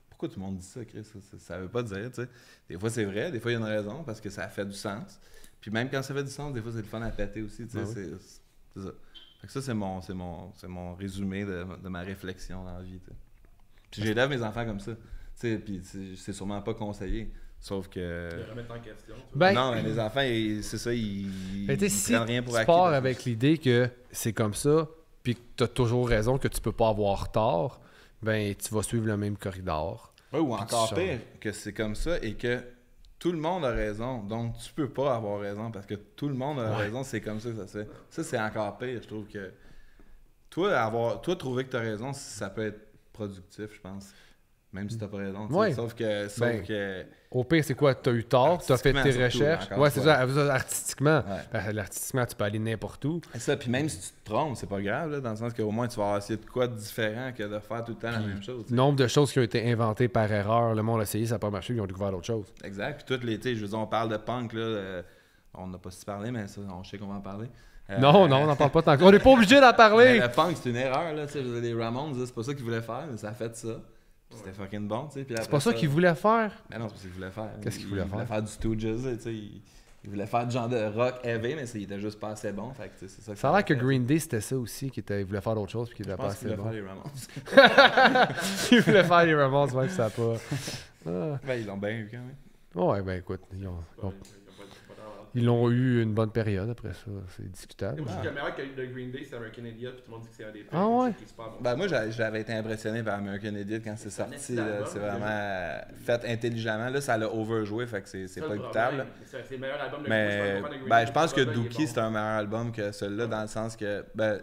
pourquoi tout le monde dit ça, Chris? Ça veut pas dire, tu sais. Des fois, c'est vrai, des fois, il y a une raison, parce que ça fait du sens. Puis même quand ça fait du sens, des fois, c'est le fun à péter aussi, tu sais. C'est ça. Fait que ça, c'est mon résumé de ma réflexion dans la vie, tu sais. Puis j'élève mes enfants comme ça. Puis c'est sûrement pas conseillé. Sauf que. De remettre en question. Ben, non, mais les enfants, c'est ça, ils prennent rien pour acquis. Tu pars avec l'idée que c'est comme ça, puis que tu as toujours raison, que tu peux pas avoir tort, ben tu vas suivre le même corridor. Oui, ou encore pire, que c'est comme ça et que tout le monde a raison. Donc tu peux pas avoir raison parce que tout le monde a raison, c'est comme ça que ça se fait. Ça, c'est encore pire. Je trouve que. Toi, trouver que tu as raison, ça peut être productif, je pense. Même si t'as pas raison. Ouais. Sauf que. Au pire, c'est quoi? T'as eu tort, t'as fait tes recherches. Ouais, c'est ça. Artistiquement. Ouais. Artistiquement, tu peux aller n'importe où. C'est ça. Puis même si tu te trompes, c'est pas grave, là, dans le sens qu'au moins tu vas essayer de quoi de différent que de faire tout le temps la même chose. T'sais. Nombre de choses qui ont été inventées par erreur. Le monde a essayé, ça n'a pas marché, ils ont découvert d'autres choses. Exact. Puis toutes les. Je veux dire, on parle de punk, là. On n'a pas si parlé, mais ça, on sait qu'on va en parler. Non, on n'en parle pas tant que... On n'est pas obligé d'en parler! Le punk, c'est une erreur, là. Les Ramones, c'est pas ça qu'ils voulaient faire, mais ça a fait ça. C'était fucking bon, tu sais. C'est pas ça qu'ils voulaient faire? Mais non, c'est pas ça qu'ils voulaient faire. Qu'est-ce qu'ils voulaient faire? Ils voulaient faire du Stooges, tu sais. Ils voulaient faire du genre de rock heavy, mais il était juste pas assez bon. Fait que, c'est ça a l'air que Green Day, c'était ça aussi, ils voulaient faire d'autres choses puis qu'ils étaient pas assez bons. Ils voulaient faire les Ramones. Ils voulaient faire les Ramones, ouais, ça a pas... Ben, ils l'ont bien eu quand même. Ouais, ben écoute, Ils l'ont eu une bonne période après ça, c'est discutable. Moi, je trouve que le meilleur que de Green Day, c'est American Idiot, puis tout le monde dit que c'est un des Ah ouais? qui est super bon. Ben moi, j'avais été impressionné par American Idiot quand c'est sorti. Là, c'est vraiment fait intelligemment. Là, ça l'a overjoué, fait que c'est pas écoutable. C'est le meilleur album de Mais Green Day. ben, je pense que Dookie, c'est un meilleur album que celui-là, dans le sens que, ben,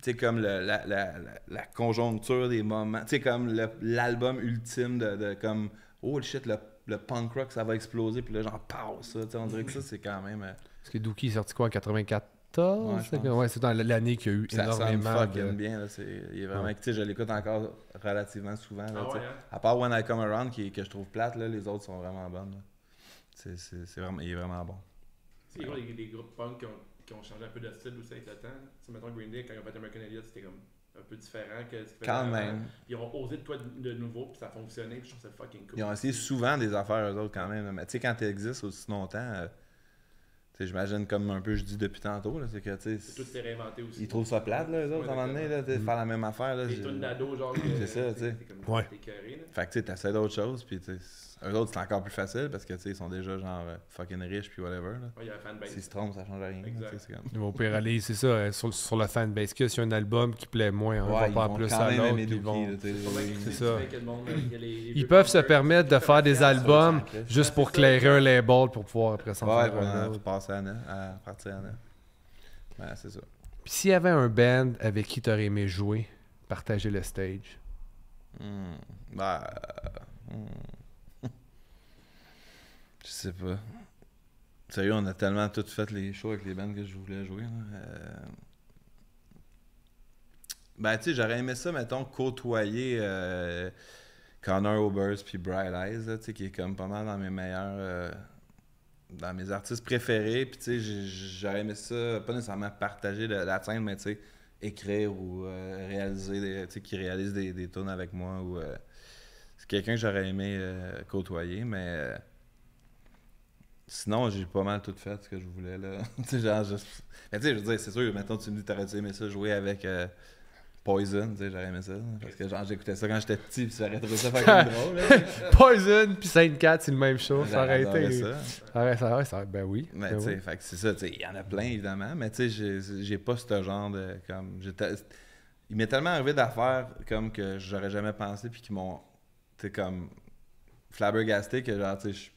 tu sais, comme la conjoncture des moments, tu sais, comme l'album ultime de comme, oh shit, le punk rock, ça va exploser, puis là, j'en passe ça. On dirait que ça, c'est quand même. Parce que Dookie est sorti quoi en 94? Ouais, c'est dans l'année qu'il y a eu ça énormément sonne fucking bien. Là, il est vraiment, tu sais, je l'écoute encore relativement souvent. Là, à part When I Come Around, que je trouve plate, là, les autres sont vraiment bonnes. C'est vraiment, il est vraiment bon. C'est les groupes punk qui ont changé un peu de style aussi avec le temps. Tu sais, mettons Green Day, quand ils ont fait American Idiot, c'était comme un peu différent que ce qu'ils faisaient avant. Même. Ils ont osé de quoi de nouveau, puis ça a fonctionné, puis je trouve ça fucking cool. Ils ont essayé souvent des affaires, eux autres, quand même. Mais tu sais, quand tu existes aussi longtemps, j'imagine comme un peu je dis depuis tantôt, là, c'est que tu sais. Tout s'est réinventé aussi. Ils trouvent ça plate, là, eux autres, à un moment donné, là, faire la même affaire. Là, des tunes d'ado, genre. C'est ça, tu sais. Ouais. Fait que tu sais, t'essaies d'autres choses, puis tu sais. Eux autres, c'est encore plus facile parce que tu sais, ils sont déjà genre fucking riches, puis whatever. Là. Ouais, il y a un fanbase. S'ils se trompent, ça change rien. C'est comme... Ils vont pouvoir aller, c'est ça, sur la fanbase. Que s'il y a un album qui plaît moins, on va pas plus à l'autre. C'est ça. Ils peuvent se permettre de faire des albums juste pour clairer un label pour pouvoir après s'en faire un autre. Passer à partir à neuf. Ouais, c'est ça. Puis s'il y avait un band avec qui tu aurais aimé jouer, partager le stage? Je sais pas. Sérieux, on a tellement tout fait les shows avec les bands que je voulais jouer. Ben, tu sais, j'aurais aimé ça, mettons, côtoyer Connor Oberst puis Bright Eyes, tu sais, qui est comme pas mal dans mes meilleurs... dans mes artistes préférés. Puis, tu sais, j'aurais aimé ça, pas nécessairement partager la scène, mais, tu sais, écrire ou réaliser, tu sais, qui réalise des tunes avec moi. Ou c'est quelqu'un que j'aurais aimé côtoyer, mais... Sinon, j'ai pas mal tout fait ce que je voulais, là. Tu sais, genre, mais tu sais, je veux dire, c'est sûr, maintenant tu me dis, t'aurais aimé ça jouer avec Poison, tu sais, j'aurais aimé ça. Parce que, genre, j'écoutais ça quand j'étais petit, puis j'aurais trouvé ça fucking drôle, là. Poison, puis Sainte Cat, c'est le même show, ça aurait été. Ça. Ben oui. Mais, tu sais, fait que c'est ça, tu sais, il y en a plein, évidemment, mais, tu sais, j'ai pas ce genre de, comme, il m'est tellement arrivé d'affaires, comme, que j'aurais jamais pensé, puis qui m'ont, tu sais, comme, flabbergasté, que, genre, tu sais,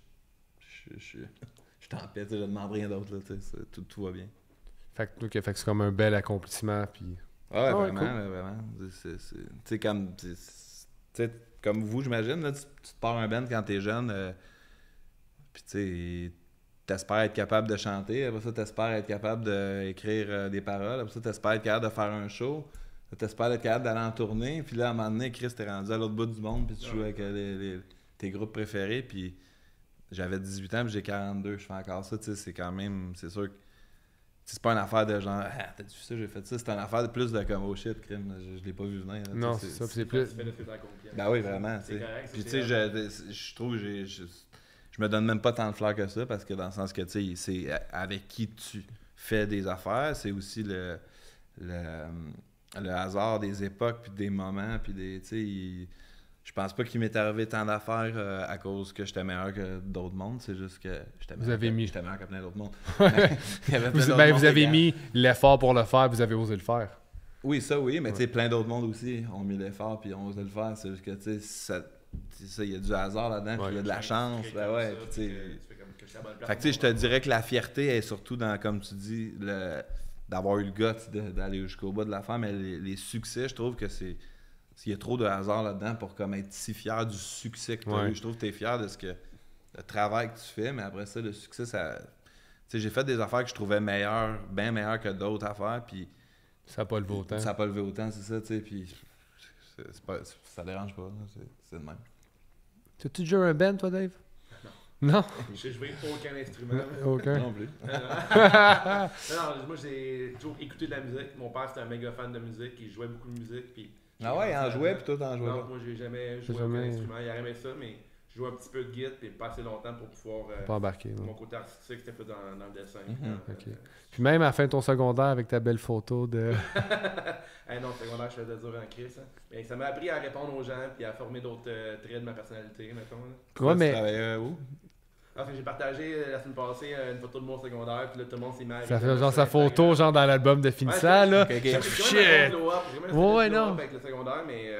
je suis en paix, je ne demande rien d'autre, là, tout va bien. Fait que c'est comme un bel accomplissement, puis... Ouais, vraiment, cool. Vraiment. Tu sais, comme vous, j'imagine, là, tu te pars un band quand t'es jeune, puis tu sais, t'espères être capable de chanter, après ça, t'espères être capable d'écrire des paroles, après ça, t'espères être capable de faire un show, t'espères être capable d'aller en tournée, puis là, à un moment donné, Chris, t'es rendu à l'autre bout du monde, puis tu joues avec tes groupes préférés, puis... J'avais 18 ans, puis j'ai 42, je fais encore ça, tu sais, c'est quand même, c'est sûr que c'est pas une affaire de genre, ah, t'as vu ça, j'ai fait ça, c'est une affaire de plus de comme, oh shit, crime, je l'ai pas vu venir. Là, non, c'est ça, c'est plus... Ben oui, vraiment, tu sais. Puis tu sais, je trouve, je me donne même pas tant de fleurs que ça, parce que dans le sens que, tu sais, c'est avec qui tu fais des affaires, c'est aussi le hasard des époques, puis des moments, puis des, tu sais, je pense pas qu'il m'est arrivé tant d'affaires à cause que j'étais meilleur que d'autres mondes. C'est juste que j'étais meilleur que plein d'autres mondes. Vous avez mis l'effort pour le faire, vous avez osé le faire. Oui, ça oui, mais tu sais, plein d'autres mondes aussi ont mis l'effort puis ont osé le faire. C'est juste que tu sais, il y a du hasard là-dedans, puis il y a de la chance. Ben ouais, puis tu sais. Fait que tu sais, je te dirais que la fierté est surtout dans, comme tu dis, d'avoir eu le guts d'aller jusqu'au bout de l'affaire, mais les succès, je trouve que c'est. Il y a trop de hasard là-dedans pour comme être si fier du succès que tu as eu. Je trouve que tu es fier de le travail que tu fais, mais après ça, le succès, ça... Tu sais, j'ai fait des affaires que je trouvais meilleures, bien meilleures que d'autres affaires, puis... Ça n'a pas levé autant. Ça n'a pas levé autant, c'est ça, tu sais, puis... Ça dérange pas, c'est le même. T'as-tu déjà un band, toi, Dave? Non? J'ai joué aucun instrument. Aucun? Non plus. non, moi, j'ai toujours écouté de la musique. Mon père, c'était un méga fan de musique, il jouait beaucoup de musique, puis... Ah ouais, il en jouait, puis toi, t'en jouais pas? Non, moi, j'ai jamais joué aucun instrument. Il aimait ça, mais je jouais un petit peu de guitare, puis pas assez longtemps pour pouvoir... pas embarquer. Mon côté artistique, c'était fait dans le dessin. Okay. Puis même à la fin de ton secondaire, avec ta belle photo de... Non, secondaire, je faisais dur en crise. Hein. Mais ça m'a appris à répondre aux gens, puis à former d'autres traits de ma personnalité, mettons. Ouais, mais... Tu travaillais où? Parce que j'ai partagé la semaine passée une photo de moi au secondaire, puis là tout le monde s'est mis à Ça fait rire genre sur sa photo, Instagram. genre dans l'album de finissant, là. J'ai Shit! ouais, non. avec le secondaire, mais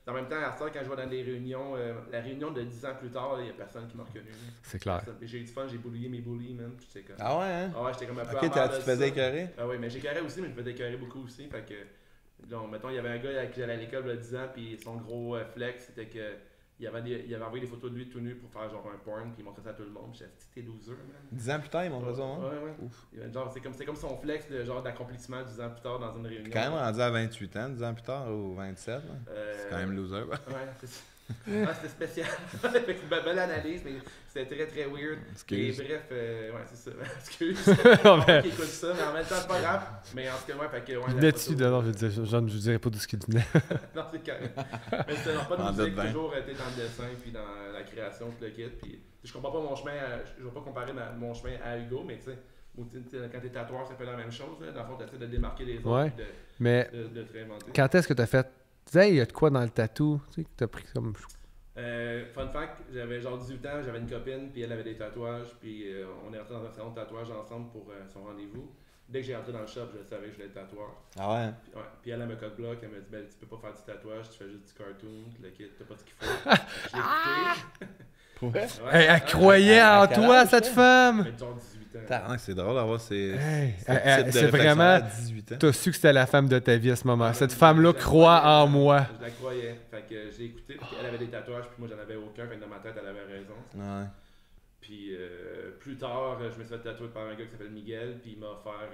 en même temps, à ça, quand je vais dans des réunions, la réunion de 10 ans plus tard, il n'y a personne qui m'a reconnu. C'est clair. J'ai eu du fun, j'ai bullié mes bullies, man. Puis j'étais comme... Ah ouais, hein? Ah ouais, j'étais comme un peu Ok, amer tu de te faisais ça. écœurer? Ah oui, mais j'écœurais aussi, mais je me faisais écœurer beaucoup aussi. Fait que, là, mettons, il y avait un gars avec qui j'allais à l'école il y a 10 ans, puis son gros flex, c'était que il avait envoyé des photos de lui tout nu pour faire genre un porn, puis il montrait ça à tout le monde. J'étais dit, t'es loser, man. 10 ans plus tard, ils montrent ça, hein? Ouais. Ouf. Genre, c'est comme son flex, le genre d'accomplissement 10 ans plus tard dans une réunion. Quand même rendu à 28 ans, 10 ans plus tard, ou 27, là. C'est quand même loser, quoi. Ouais, c'est ça. Ah, c'était spécial. Fait que c'est une belle analyse, mais c'était très très weird. Excuse. Et bref, ouais, c'est ça. Excuse. Non, Pas mais- qui écoute ça, mais en même temps, c'est pas grave. Mais en tout cas, ouais, fait que. Ouais, Il la venait photo- dessus, non, je dirais pas d'où ce qu'il venait. Non, c'est correct. Mais c'était pas de En musique, doute bien. toujours été dans le dessin, puis dans la création, tout le kit. Puis je comprends pas mon chemin, je vais pas comparer mon chemin à Hugo, mais tu sais, quand t'es tatoueur, c'est un peu la même chose. Là. Dans le fond, t'essaies de démarquer les autres, Ouais. puis Mais de te réinventer. quand est-ce que t'as fait. Tu sais, il y a de quoi dans le tatou? Tu sais, que t'as pris comme. Fun fact, j'avais genre 18 ans, j'avais une copine, puis elle avait des tatouages, puis on est rentré dans un salon de tatouage ensemble pour son rendez-vous. Dès que j'ai rentré dans le shop, je savais que je voulais être tatoueur. Ah ouais? Puis, ouais. Puis elle me code bloc, elle m'a dit ben, tu peux pas faire du tatouage, tu fais juste du cartoon, le kit, t'as pas ce qu'il faut. J'ai écouté. Pour vrai? Hey, elle croyait à en quel toi, âge, cette ça? femme! J'avais genre 18 ans. Ah, c'est drôle d'avoir ces. Hey, ce type de c'est réflexion vraiment. à 18 ans. T'as su que c'était la femme de ta vie à ce moment. Ah, Cette je femme-là la croit croyais, en moi. Je la croyais. Fait que j'ai écouté, puis elle avait des tatouages, puis moi j'en avais aucun, fait que dans ma tête elle avait raison. Ouais. Puis plus tard, je me suis fait tatouer par un gars qui s'appelle Miguel, puis il m'a offert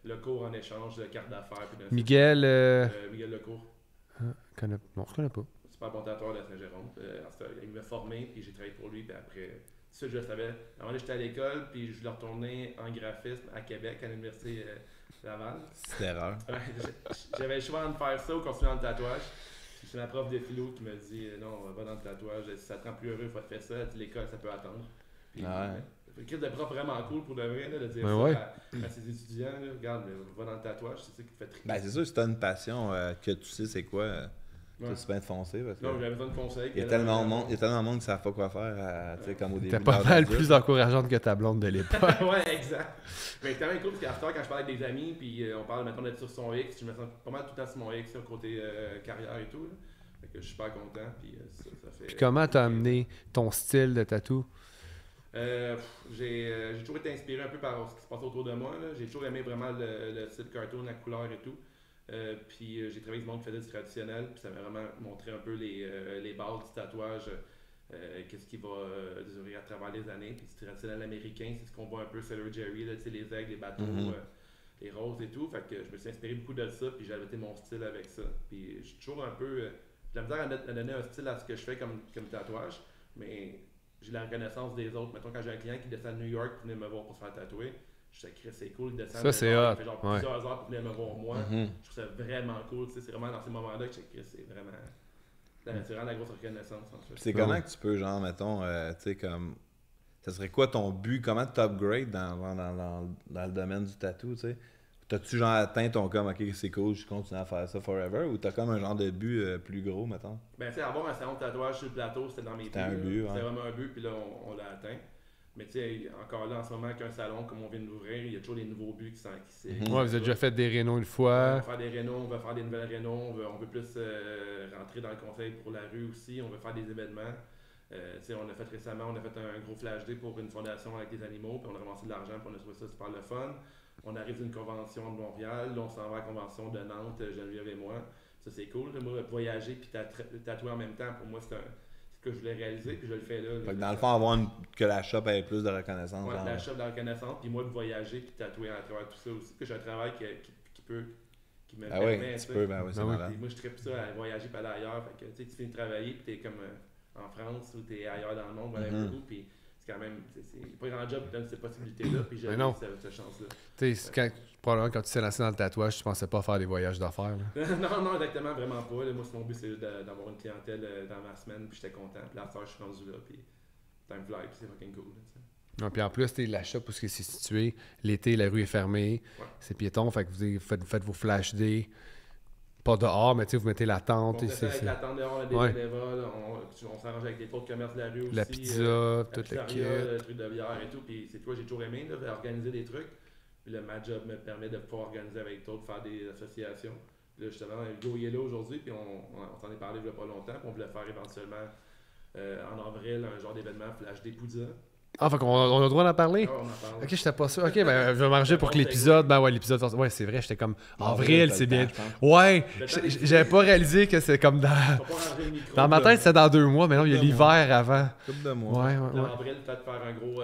le cours en échange de carte d'affaires. Puis d'un Miguel. Miguel Lecourt, Non, je connais pas. super bon tatoueur de Saint-Jérôme. Il m'a formé, puis j'ai travaillé pour lui, puis après, ça je le savais. À un moment donné, j'étais à l'école, puis je voulais retourner en graphisme à Québec, à l'université Laval. C'est erreur. Ouais, j'avais le choix de faire ça ou continuer dans le tatouage. Puis c'est ma prof de philo qui m'a dit non, va dans le tatouage, si ça te rend plus heureux, faut faire ça. L'école, ça peut attendre. Puis, Ah ouais. une crise de prof vraiment cool pour de vrai, là, de dire Ben ça ouais. à ses étudiants. Là, regarde, va dans le tatouage, c'est ça qui te fait triper. Ben, c'est sûr, si t'as une passion que tu sais c'est quoi, Ouais. t'as super de foncer. Parce que Non, j'avais besoin de conseils. il y a tellement de monde, qui ne savent pas quoi faire, tu sais, comme au début. T'es de pas leur mal adulte. plus encourageante que ta blonde de l'époque. Ouais, exact. Mais c'est quand même cool parce qu'à quand je parle avec des amis, puis on parle maintenant d'être sur son X, je me sens pas mal tout le temps sur mon X, sur le côté carrière et tout. Là. Fait que je suis super content, puis ça fait. Puis comment t'as amené ton style de tatou? J'ai toujours été inspiré un peu par ce qui se passe autour de moi. là. J'ai toujours aimé vraiment le style cartoon, la couleur et tout. Puis j'ai travaillé avec du monde qui faisait du traditionnel, puis ça m'a vraiment montré un peu les bases du tatouage, qu'est-ce qui va durer à travers les années. Puis du traditionnel américain, c'est ce qu'on voit un peu Sailor Jerry, là, tu sais, les aigles, les bateaux, les roses et tout. Fait que je me suis inspiré beaucoup de ça, puis j'ai adapté mon style avec ça. Puis je suis toujours un peu. J'ai la misère à donner un style à ce que je fais comme tatouage, mais j'ai la reconnaissance des autres. Mettons, quand j'ai un client qui descend de New York pour venir me voir pour se faire tatouer, je sais que c'est cool, il descend. Ça, c'est genre, hot, il fait genre ouais. plusieurs heures pour venir me voir moi. Mhm. Je trouve ça vraiment cool. Tu sais, c'est vraiment dans ces moments-là que je sais que c'est vraiment. C'est vraiment la grosse reconnaissance en fait. Puis c'est comment que tu peux, genre, mettons, tu sais, comme. Ça serait quoi ton but? Comment t'upgrades dans le domaine du tatou, tu sais? T'as-tu, genre, atteint ton comme, ok, c'est cool, je continue à faire ça forever? Ou t'as comme un genre de but plus gros, mettons? Ben, tu sais, avoir un salon de tatouage sur le plateau, c'était dans mes buts. C'était un but, ouais. C'était vraiment un but, puis là, on l'a atteint. Mais tu sais, encore là, en ce moment, qu'un salon comme on vient d'ouvrir, il y a toujours des nouveaux buts qui sont. Mhm. Ouais, vous avez déjà fait des rénaux une On fois. va faire des rénaux, on va faire des nouvelles rénaux, on veut plus rentrer dans le conseil pour la rue aussi, on veut faire des événements. Tu sais, on a fait récemment, on a fait un gros flash day pour une fondation avec des animaux, puis on a ramassé de l'argent, puis on a trouvé ça super le fun. On arrive d'une convention de Montréal, là on s'en va à la convention de Nantes, Geneviève et moi. Ça c'est cool, là. Moi voyager puis tatouer en même temps, pour moi c'est ce que je voulais réaliser, puis je le fais là. Fait que dans le fond, avoir que la shop ait plus de reconnaissance. Ouais, genre. la shop de la reconnaissance, puis moi de voyager puis tatouer à travers tout ça aussi, que j'ai un travail qui me Ah oui, permet, tu tu sais. peux, ben oui, c'est Ben oui. malade. Puis moi, je tripe ça à voyager pas ailleurs. Fait que, tu sais, tu finis de travailler, puis t'es comme en France ou t'es ailleurs dans le monde, voilà, Mhm. beaucoup. Puis c'est quand même, c'est pas grand job qui donne cette possibilité-là. Puis j'ai Mais non. cette chance-là. Tu sais, probablement quand tu t'es lancé dans le tatouage, tu pensais pas faire des voyages d'affaires. là. non, exactement, vraiment pas. Là, moi, mon but, c'est d'avoir une clientèle dans ma semaine, puis j'étais content. Puis là, je suis rendu là, puis time fly, puis c'est fucking cool. Là, tu sais. Non, puis en plus, t'es la shop où c'est situé. L'été, la rue est fermée. Ouais. C'est piéton, fait que vous faites vos flash days. Pas dehors, mais tu sais, vous mettez la tente. On fait ça avec la tente dehors, on a des bénévoles, on s'arrange avec les autres commerces de la rue aussi. La pizza, tout le kit. Le truc de bière et tout. Puis c'est quoi, j'ai toujours aimé, là, organiser des trucs. Puis ma job me permet de pouvoir organiser avec d'autres, faire des associations. Puis là, justement, Hugo il est là aujourd'hui, puis on s'en est parlé il n'y a pas longtemps. Puis on voulait faire éventuellement en avril un genre d'événement Flash des Poudzas. Ah, fait qu'on a le droit d'en parler? Ah, on en parle. Ok, j'étais pas sûr. Ok, ben, je vais m'arranger pour que l'épisode. Ben ouais, l'épisode. Ouais, c'est vrai, j'étais comme. Avril, c'est bien. Ouais, j'avais pas réalisé que c'est comme dans ma tête, c'est dans 2 mois, mais non, il y a l'hiver avant. Couple de mois. Ouais. En avril, peut-être faire un gros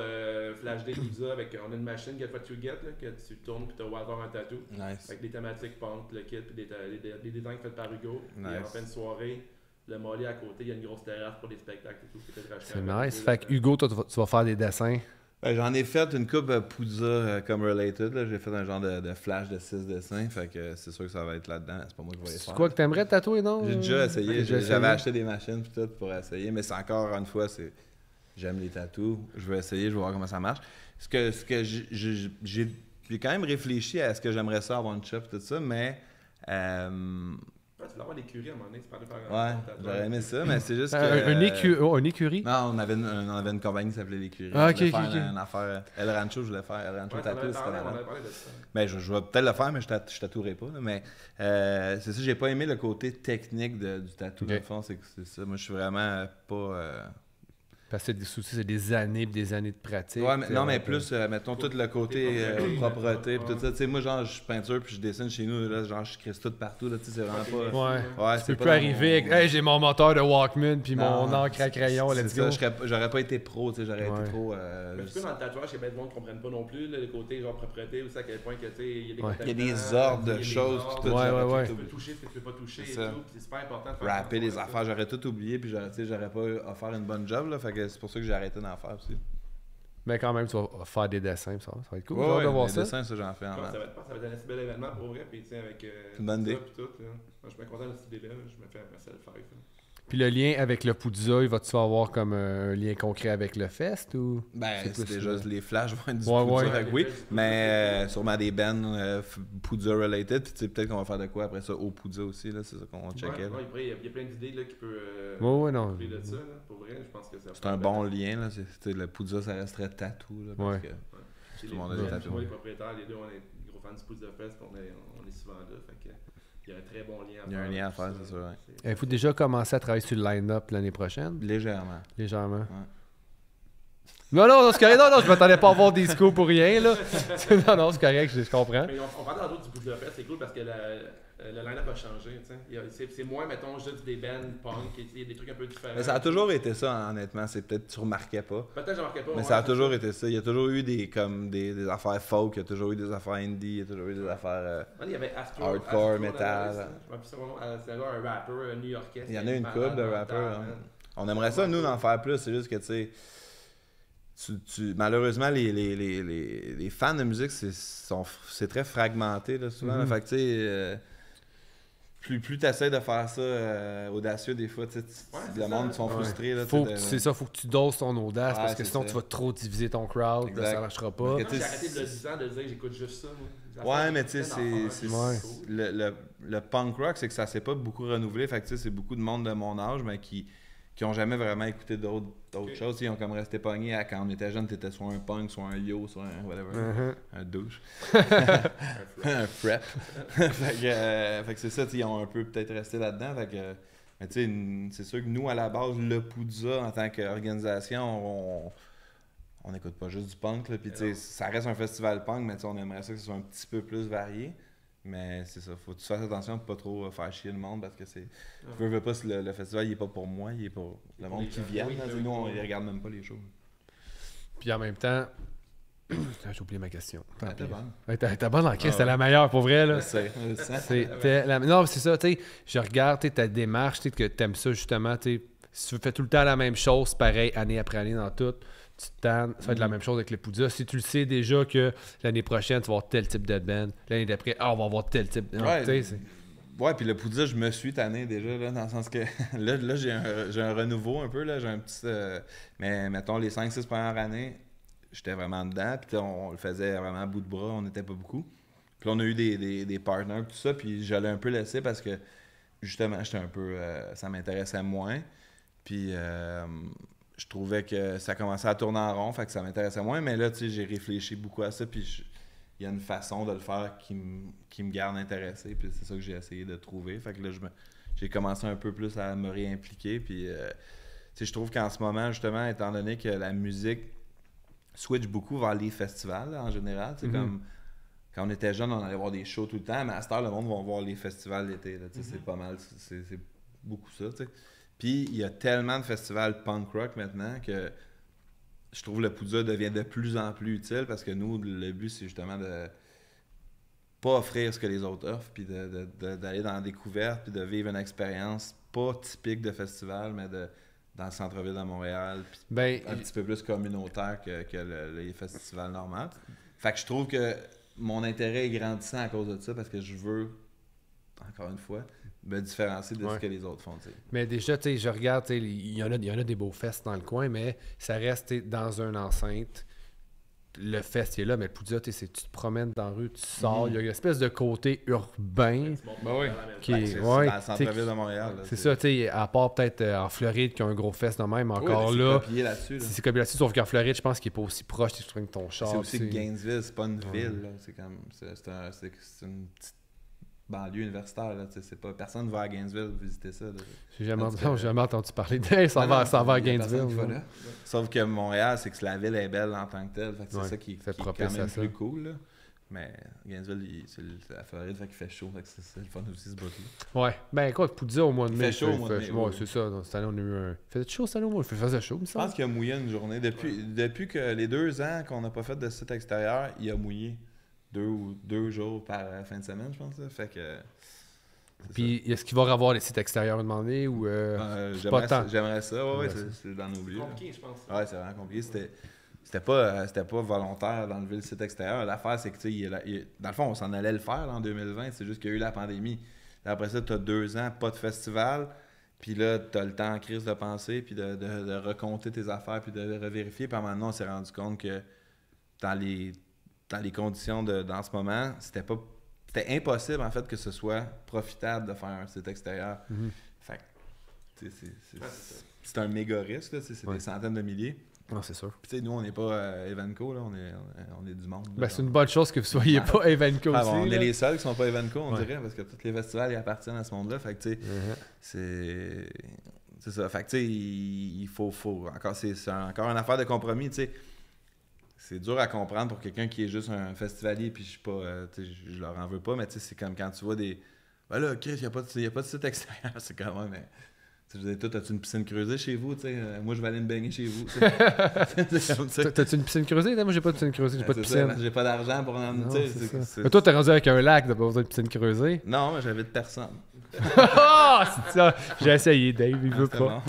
Flash Day Pizza avec. On a une machine Get What You Get, là, que tu tournes puis tu vas avoir un tatou. Nice. Avec des thématiques punk, le kit, puis des designs faits par Hugo. Nice. Et en fin de soirée, le molly à côté, il y a une grosse terrasse pour des spectacles et tout. C'est nice. Fait que Hugo, toi, tu vas faire des dessins. Ben, j'en ai fait une coupe Poudza comme related. J'ai fait un genre de flash de 6 dessins. Fait que c'est sûr que ça va être là-dedans. C'est pas moi qui vais les faire. C'est quoi que t'aimerais tatouer, non? J'ai déjà essayé. J'avais acheté des machines puis tout pour essayer. Mais c'est encore une fois, j'aime les tatous. Je vais essayer, je vais voir comment ça marche. Ce que j'ai quand même réfléchi à ce que j'aimerais ça avoir une shop et tout ça, mais tu voulais avoir l'écurie à un moment donné, tu parlais faire ouais, j'aurais aimé ça, mais c'est juste que... Une écurie? Non, on avait une compagnie qui s'appelait l'écurie. Ah, ok, je voulais faire une affaire... El Rancho, je voulais faire. El Rancho Tattoo, c'était on avait parlé de ça. Ben, je vais peut-être le faire, mais je tatouerai pas. Là, mais c'est ça, j'ai pas aimé le côté technique du tatou. Dans le fond, c'est ça. Moi, je suis vraiment pas... Parce que c'est des années et des années de pratique. Ouais, mais, non, mais plus, mettons, tout le côté propreté, puis tout ça. Tu sais, moi, genre, je peinture, puis je dessine chez nous, là, genre, je crisse tout partout, là, tu sais, c'est vraiment pas... Ouais, tu peux plus arriver avec, hey, j'ai mon moteur de Walkman, puis mon encre à crayon, let's go. J'aurais pas été pro, tu sais, j'aurais été trop... Mais tu peux, dans le tatouage, il y a bien de monde qui ne comprennent pas non plus, là, le côté, genre, propreté, aussi, à quel point que, tu sais, il y a des il y a des ordres de choses, puis tout ça. Tu peux toucher ce que tu peux pas toucher, et tout, c'est super important de faire rapper les affaires, j'aurais tout oublié, puis j'aurais pas à faire une bonne job, là, fait que c'est pour ça que j'ai arrêté d'en faire aussi. Mais quand même, tu vas faire des dessins, ça va être cool. Ouais, de voir les dessins, ça, j'en fais en ça va être un assez bel événement pour vrai, puis avec une bonne idée. Puis tout, là. Moi, je suis bien content de cette idée-là, je me fais ça le faire. Puis le lien avec le Poudza, il va-tu avoir comme un lien concret avec le fest ou? Ben, c'est déjà les flashs vont être du Poudza, oui. Mais sûrement des bands Poudza related, puis peut-être qu'on va faire de quoi après ça au Poudza aussi, là, c'est ça qu'on checkait. Il y a plein d'idées là, qui peuvent non. de ça, là, pour vrai, je pense que c'est un bon lien, là. Le Poudza, ça resterait tatou, là, parce que tout le monde a des tatous. Les propriétaires, les deux, on est gros fans du Poudza Fest, on est souvent là, fait que... Il y a un très bon lien à faire. Il y a un lien à faire, c'est sûr. Avez-vous déjà commencé à travailler sur le line-up l'année prochaine? Légèrement. Ouais. Non, c'est correct. Non, je m'attendais pas à avoir des scoops pour rien, là. non, c'est correct, je comprends. Mais on parle dans d'autres du Poudza Fest, c'est cool parce que le line-up a changé, tu sais. C'est moins, mettons, juste des bands punk, il y a des trucs un peu différents. Mais ça a toujours été ça, honnêtement. C'est peut-être que tu remarquais pas. Peut-être que je remarquais pas. Mais ça a toujours été ça. Il y a toujours eu des affaires folk, il y a toujours eu des affaires indie, il y a toujours eu des affaires il y avait hardcore, metal. C'est un rappeur new-yorkais. Il y en a une couple de rappeurs. On aimerait ça, nous, d'en faire plus. C'est juste que, tu sais, malheureusement, les fans de musique, c'est très fragmenté, là, souvent. Fait que, tu sais... Plus tu essaies de faire ça audacieux, des fois, le monde sont frustrés. Là, c'est ça, faut que tu doses ton audace parce que sinon tu vas trop diviser ton crowd, là, ça marchera pas. J'ai arrêté de le 10 ans de dire que j'écoute juste ça. Ouais, mais tu sais, le punk rock, c'est que ça s'est pas beaucoup renouvelé. Fait que tu sais, c'est beaucoup de monde de mon âge, mais qui ont jamais vraiment écouté d'autres choses. Ils ont comme resté pognés à quand on était jeune, t'étais soit un punk, soit un yo, soit un whatever, un douche, un prep. fait que c'est ça, ils ont un peu peut-être resté là-dedans. Fait que, mais tu sais, c'est sûr que nous, à la base, le Poudza, en tant qu'organisation, on n'écoute pas juste du punk. Là, puis, ça reste un festival punk, mais on aimerait ça que ce soit un petit peu plus varié. Mais c'est ça, faut que tu fasses attention pour pas trop faire chier le monde parce que c'est. Je veux pas, le festival il est pas pour moi, il est pour le monde qui vient. Nous, on les regarde même pas les shows. Puis en même temps. J'ai oublié ma question. T'es bonne. T'es bonne en crise, c'était la meilleure pour vrai. Là. Non, c'est ça, tu sais. Je regarde ta démarche, que t'aimes ça justement. Si tu fais tout le temps la même chose, pareil, année après année dans tout. Tu te tannes, ça va être la même chose avec le Poudza. Si tu le sais déjà que l'année prochaine, tu vas avoir tel type de band, l'année d'après, on va avoir tel type de... Ouais, puis le Poudza, je me suis tanné déjà, là, dans le sens que là j'ai un renouveau un peu, là, j'ai un petit... mais mettons, les 5-6 premières années, j'étais vraiment dedans, puis on le faisait vraiment à bout de bras, on n'était pas beaucoup. Puis là, on a eu des partners, tout ça, puis je l'ai un peu laissé parce que, justement, j'étais un peu... ça m'intéressait moins. Puis je trouvais que ça commençait à tourner en rond, fait que ça m'intéressait moins. Mais là, tu sais, j'ai réfléchi beaucoup à ça, puis il y a une façon de le faire qui me garde intéressé, puis c'est ça que j'ai essayé de trouver. Fait que là, j'ai commencé un peu plus à me réimpliquer, puis tu sais, je trouve qu'en ce moment, justement, étant donné que la musique switch beaucoup vers les festivals, là, en général, tu sais, comme quand on était jeune, on allait voir des shows tout le temps, mais à cette heure, le monde va voir les festivals l'été, là, tu sais, c'est pas mal, c'est beaucoup ça, tu sais. Puis il y a tellement de festivals punk rock maintenant que je trouve le Poudja devient de plus en plus utile parce que nous, le but, c'est justement de pas offrir ce que les autres offrent, puis d'aller dans la découverte, puis de vivre une expérience pas typique de festival, mais dans le centre-ville de Montréal, puis un petit peu plus communautaire que les festivals normaux. Fait que je trouve que mon intérêt est grandissant à cause de ça parce que je veux, encore une fois, me différencier de ce que les autres font. T'sais. Mais déjà, tu sais, je regarde, il y en a des beaux fests dans le coin, mais ça reste dans une enceinte. Le fest il est là, mais le Poudja, tu te promènes dans la rue, tu sors, il y a une espèce de côté urbain qui est dans le centre-ville de Montréal. C'est ça, tu sais, à part peut-être en Floride qui a un gros fest de même, encore là. C'est copié là-dessus, sauf qu'en Floride, je pense qu'il n'est pas aussi proche, tu trouves ton char. C'est aussi que Gainesville, c'est pas une ville, là. C'est comme c'est une petite banlieue universitaire, là, c'est pas, personne ne va à Gainesville visiter ça. J'ai jamais entendu parler de ça va à Gainesville. Sauf que Montréal, c'est que la ville est belle en tant que telle. Fait que c'est ça qui est quand même plus cool. Là. Mais Gainesville, c'est la Floride, fait qu'il fait chaud. Fait que c'est le fun aussi, ce bout-là. Ouais. Ben quoi, Poudja au mois de mai. Il fait chaud au mois de mai. Ouais, c'est ça. Cette année, on a eu un... Faisait chaud cette année au mois de mai? Il faisait chaud, je pense qu'il a mouillé une journée. Depuis que les 2 ans qu'on n'a pas fait de site extérieur, il a mouillé. 2 jours par fin de semaine, je pense. Là. Fait que. Puis, est-ce qu'il va avoir les sites extérieurs demandés ou. J'aimerais ça, c'est dans nos oubliés. C'est compliqué, je pense. Ouais, c'est vraiment compliqué. C'était pas volontaire d'enlever le site extérieur. L'affaire, c'est que, tu sais, dans le fond, on s'en allait le faire là, en 2020. C'est juste qu'il y a eu la pandémie. Là, après ça, tu as 2 ans, pas de festival. Puis là, tu as le temps en crise de penser, puis de recompter tes affaires, puis de revérifier. Puis maintenant, on s'est rendu compte que dans les conditions dans ce moment, c'était impossible en fait que ce soit profitable de faire un site extérieur. Fait que c'est un méga risque, là, c'est des centaines de milliers. Non, c'est sûr. Puis nous, on n'est pas Evenco, là, on est du monde. Là, c'est une bonne chose que vous soyez pas Evenco aussi. On est les seuls qui sont pas Evenco, on dirait, parce que tous les festivals ils appartiennent à ce monde-là. Fait que tu sais, c'est ça. Fait que tu sais, il faut encore, c'est encore une affaire de compromis, tu sais. C'est dur à comprendre pour quelqu'un qui est juste un festivalier, puis je suis pas, je leur en veux pas, mais c'est comme quand tu vois des. Ben là, Chris, il n'y a pas de site extérieur, c'est quand même. Mais, je veux dire, toi, as-tu une piscine creusée chez vous? Moi, je vais aller me baigner chez vous. T'as-tu une piscine creusée? Moi, j'ai pas de piscine creusée, j'ai pas de piscine. J'ai pas d'argent pour en. Mais toi, t'es rendu avec un lac, t'as pas besoin de piscine creusée? Non, mais j'invite personne. C'est ça! J'ai essayé, Dave, il veut pas.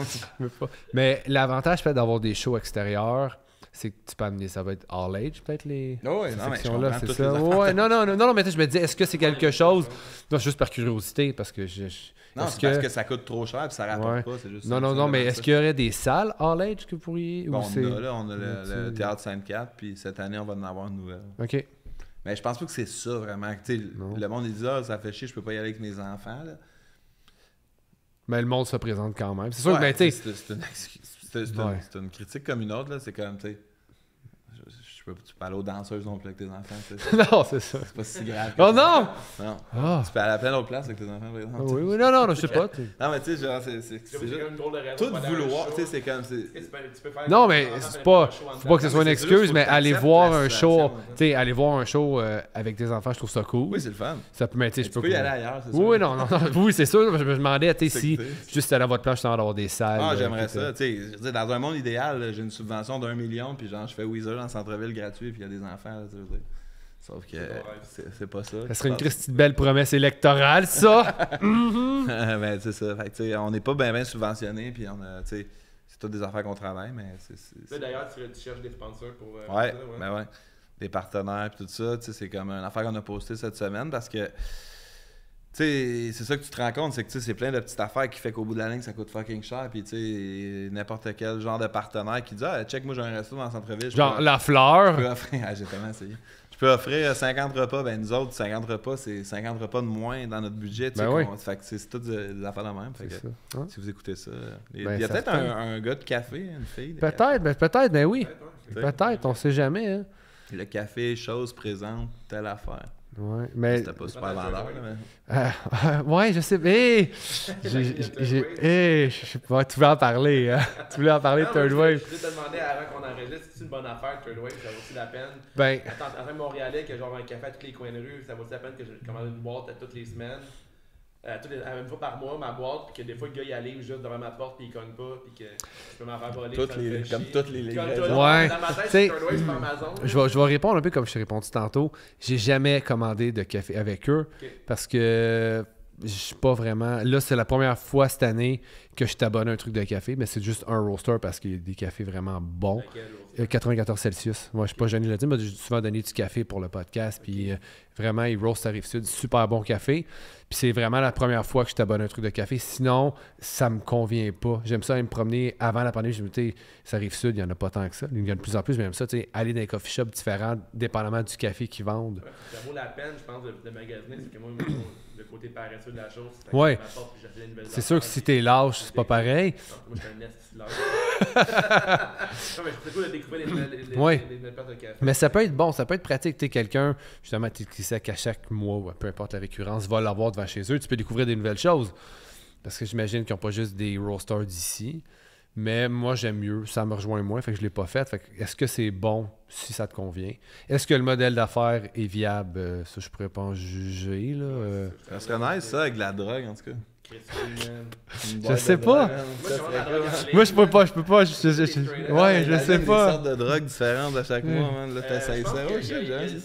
Mais l'avantage, peut-être, d'avoir des shows extérieurs, c'est que tu peux amener, ça va être all age, peut-être, les sections-là, c'est ça. Ouais, non, mais je me dis, est-ce que c'est quelque chose? Non, juste par curiosité, parce que non, c'est parce que ça coûte trop cher et ça rapporte pas, c'est juste Non, mais est-ce qu'il y aurait des salles all age que vous pourriez... Bon, on a le Théâtre Sainte-Cat, puis cette année, on va en avoir une nouvelle. OK. Mais je pense pas que c'est ça, vraiment. Le monde, il dit, ça fait chier, je peux pas y aller avec mes enfants, là. Mais le monde se présente quand même. C'est sûr que, tu sais... C'est une critique comme une autre, là. C'est comme, tu sais, tu peux aller aux danseuses non plus avec tes enfants. Non, c'est ça. C'est pas si grave. Oh non! Non. Tu peux aller à plein d'autres places avec tes enfants, par exemple. Oui, non, je sais pas. Non, mais tu sais, genre, c'est juste. Tout vouloir, tu sais, c'est comme. Non, mais c'est pas. Faut pas que ce soit une excuse, mais aller voir un show. Tu sais, aller voir un show avec tes enfants, je trouve ça cool. Oui, c'est le fun. Ça peut, mais tu sais, je peux. Tu peux y aller ailleurs, c'est sûr. Oui, non. Oui, c'est sûr. Je me demandais, tu sais, si juste aller à votre plan, je d'avoir des salles. Ah, j'aimerais ça. Tu sais, dans un monde idéal, j'ai une subvention d'1 million, puis genre, je fais Weezer dans le centre-ville gratuit, puis il y a des enfants, là, tu sais. Sauf que c'est pas ça. Ça serait une petite belle promesse électorale, ça! Ben, c'est ça. Fait que, tu sais, on n'est pas bien subventionné, puis on a, tu sais, c'est toutes des affaires qu'on travaille, mais c'est... D'ailleurs, tu cherches des sponsors pour... ouais. Des partenaires, puis tout ça, tu sais, c'est comme une affaire qu'on a postée cette semaine, parce que, tu sais, c'est ça que tu te rends compte, c'est que, tu sais, c'est plein de petites affaires qui fait qu'au bout de la ligne, ça coûte fucking cher, puis, tu sais, n'importe quel genre de partenaire qui dit « Ah, check, moi, j'ai un resto dans le centre-ville. » Genre La Fleur. J'ai tellement essayé. Je peux offrir 50 repas. Ben, nous autres, 50 repas, c'est 50 repas de moins dans notre budget. Ben oui. Fait que c'est tout des affaires de même. Fait que, Hein? si vous écoutez ça, il Ben, y a ça peut-être se peut. un gars de café, une fille. de Peut-être, ben oui. café. Peut-être, on sait jamais. Hein? Le café, chose, présente, telle affaire. Ouais, mais... C'était pas super vendeur, là, mais... ouais, je sais. Je pas, tu voulais en parler. Hein? Tu voulais en parler de Third Wave. Je voulais te demander avant qu'on enregistre si c'est une bonne affaire, Third Wave, ça vaut aussi la peine. Ben, En tant que Montréalais, qui a genre un café à tous les coins de rue, ça vaut aussi la peine que je commande une boîte à toutes les semaines. Une fois par mois, ma boîte, puis que des fois le gars il arrive juste devant ma porte, puis il cogne pas, puis que je peux m'en faire voler. Comme toutes les livraisons. Ouais. Dans ma tête, T'sais, c'est Third Wave sur Amazon. je vais répondre un peu comme je t'ai répondu tantôt. J'ai jamais commandé de café avec eux parce que je suis pas vraiment. Là, c'est la première fois cette année que je t'abonne à un truc de café, mais c'est juste un roaster parce qu'il y a des cafés vraiment bons. 94 Celsius. Moi, je suis pas gêné de le dire, mais j'ai souvent donné du café pour le podcast. Puis vraiment, ils roast à Rive-Sud. Super bon café. Puis c'est vraiment la première fois que je t'abonne à un truc de café. Sinon, ça me convient pas. J'aime ça aller me promener avant la pandémie. Je me dis, ça Rive-Sud, il y en a pas tant que ça. Il y en a de plus en plus, mais j'aime ça, aller dans des coffee shops différents, dépendamment du café qu'ils vendent. Ouais, ça vaut la peine, je pense, de magasiner. C'est que moi, le côté paresseux de la chose, c'est Ouais. que m'apporte, puis j'essaie une nouvelle C'est sûr que affaire, si puis- t'es lâche, c'est pas pareil. Moi, je suis un esti de lâche. Non, mais c'est cool de découvrir les Ouais. nouvelles places de café. Mais ça peut être bon, ça peut être pratique. Tu es quelqu'un, justement, qui sait qu'à chaque mois, ou peu importe la récurrence, va l'avoir devant chez eux. Tu peux découvrir des nouvelles choses. Parce que j'imagine qu'ils n'ont pas juste des roasters d'ici. Mais moi, j'aime mieux. Ça me rejoint moins, fait que je ne l'ai pas fait. Fait que est-ce que c'est bon si ça te convient? Est-ce que le modèle d'affaires est viable? Ça, je pourrais pas en juger. Là. Ça serait nice, ça, avec de la drogue, en tout cas. Je sais pas. Moi, je peux pas. Ouais, je sais Des pas. sortes de drogues différentes à chaque mois, man. Là, t'essayes ça. Ouais, shit, On a j'ai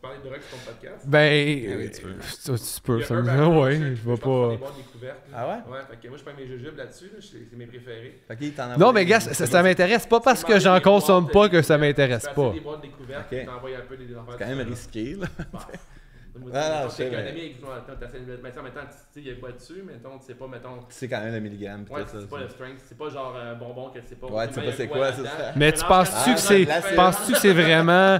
parlé de drogue sur ton podcast. Ben, tu peux. tu peux. Il y a Ça Urban me Outfitters, ouais, je je vois pense que c'est des pas. boîtes découvertes. là. Ah ouais? Ouais, fait que moi je prends mes jujubes là-dessus, là, c'est mes préférés. Ok, il t'en a Non, envoyé mais gars, une- ça m'intéresse pas parce que j'en consomme pas que ça m'intéresse Tu peux pas. acheter des boîtes découvertes, Ok. puis t'envoies un peu des affaires. C'est quand même risqué, là. Moi, Ah, non, c'est je sais, un mais- ami avec qui t'essaies de mettre ça, mettons, tu sais, il y a quoi dessus, mettons, tu sais pas, mettons. Tu sais quand même le milligrammes. pis Ouais, tout ça, c'est pas le strength, c'est pas genre un bonbon que c'est pas. Ouais, tu sais pas il y a c'est quoi, c'est là-dedans. ça. Mais tu penses-tu que c'est penses-tu que c'est vraiment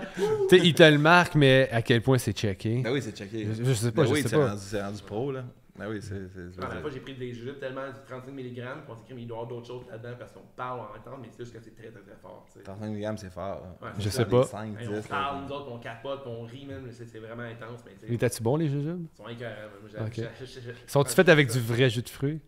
tu sais il te le marque mais à quel point c'est checké? Ben oui, c'est checké. Je sais pas, Ben je oui, sais c'est pas. rendu pro, là. Ben oui, c'est. La dernière fois, j'ai pris des jujubes tellement de 35 mg, puis on s'est dit, mais il doit y avoir d'autres choses là-dedans parce qu'on parle en même temps, mais c'est juste que c'est très très très fort. Tu sais. 35 mg, c'est fort. Ouais, Je c'est sais ça. pas. 5, Hey, 10. on parle, nous autres, on capote, on rit, man, mais c'est vraiment intense. Mais tu sais, Mais t'as-tu bon les jujubes? ils sont écœurants. Ok. Sont-ils faits avec du vrai jus de fruits?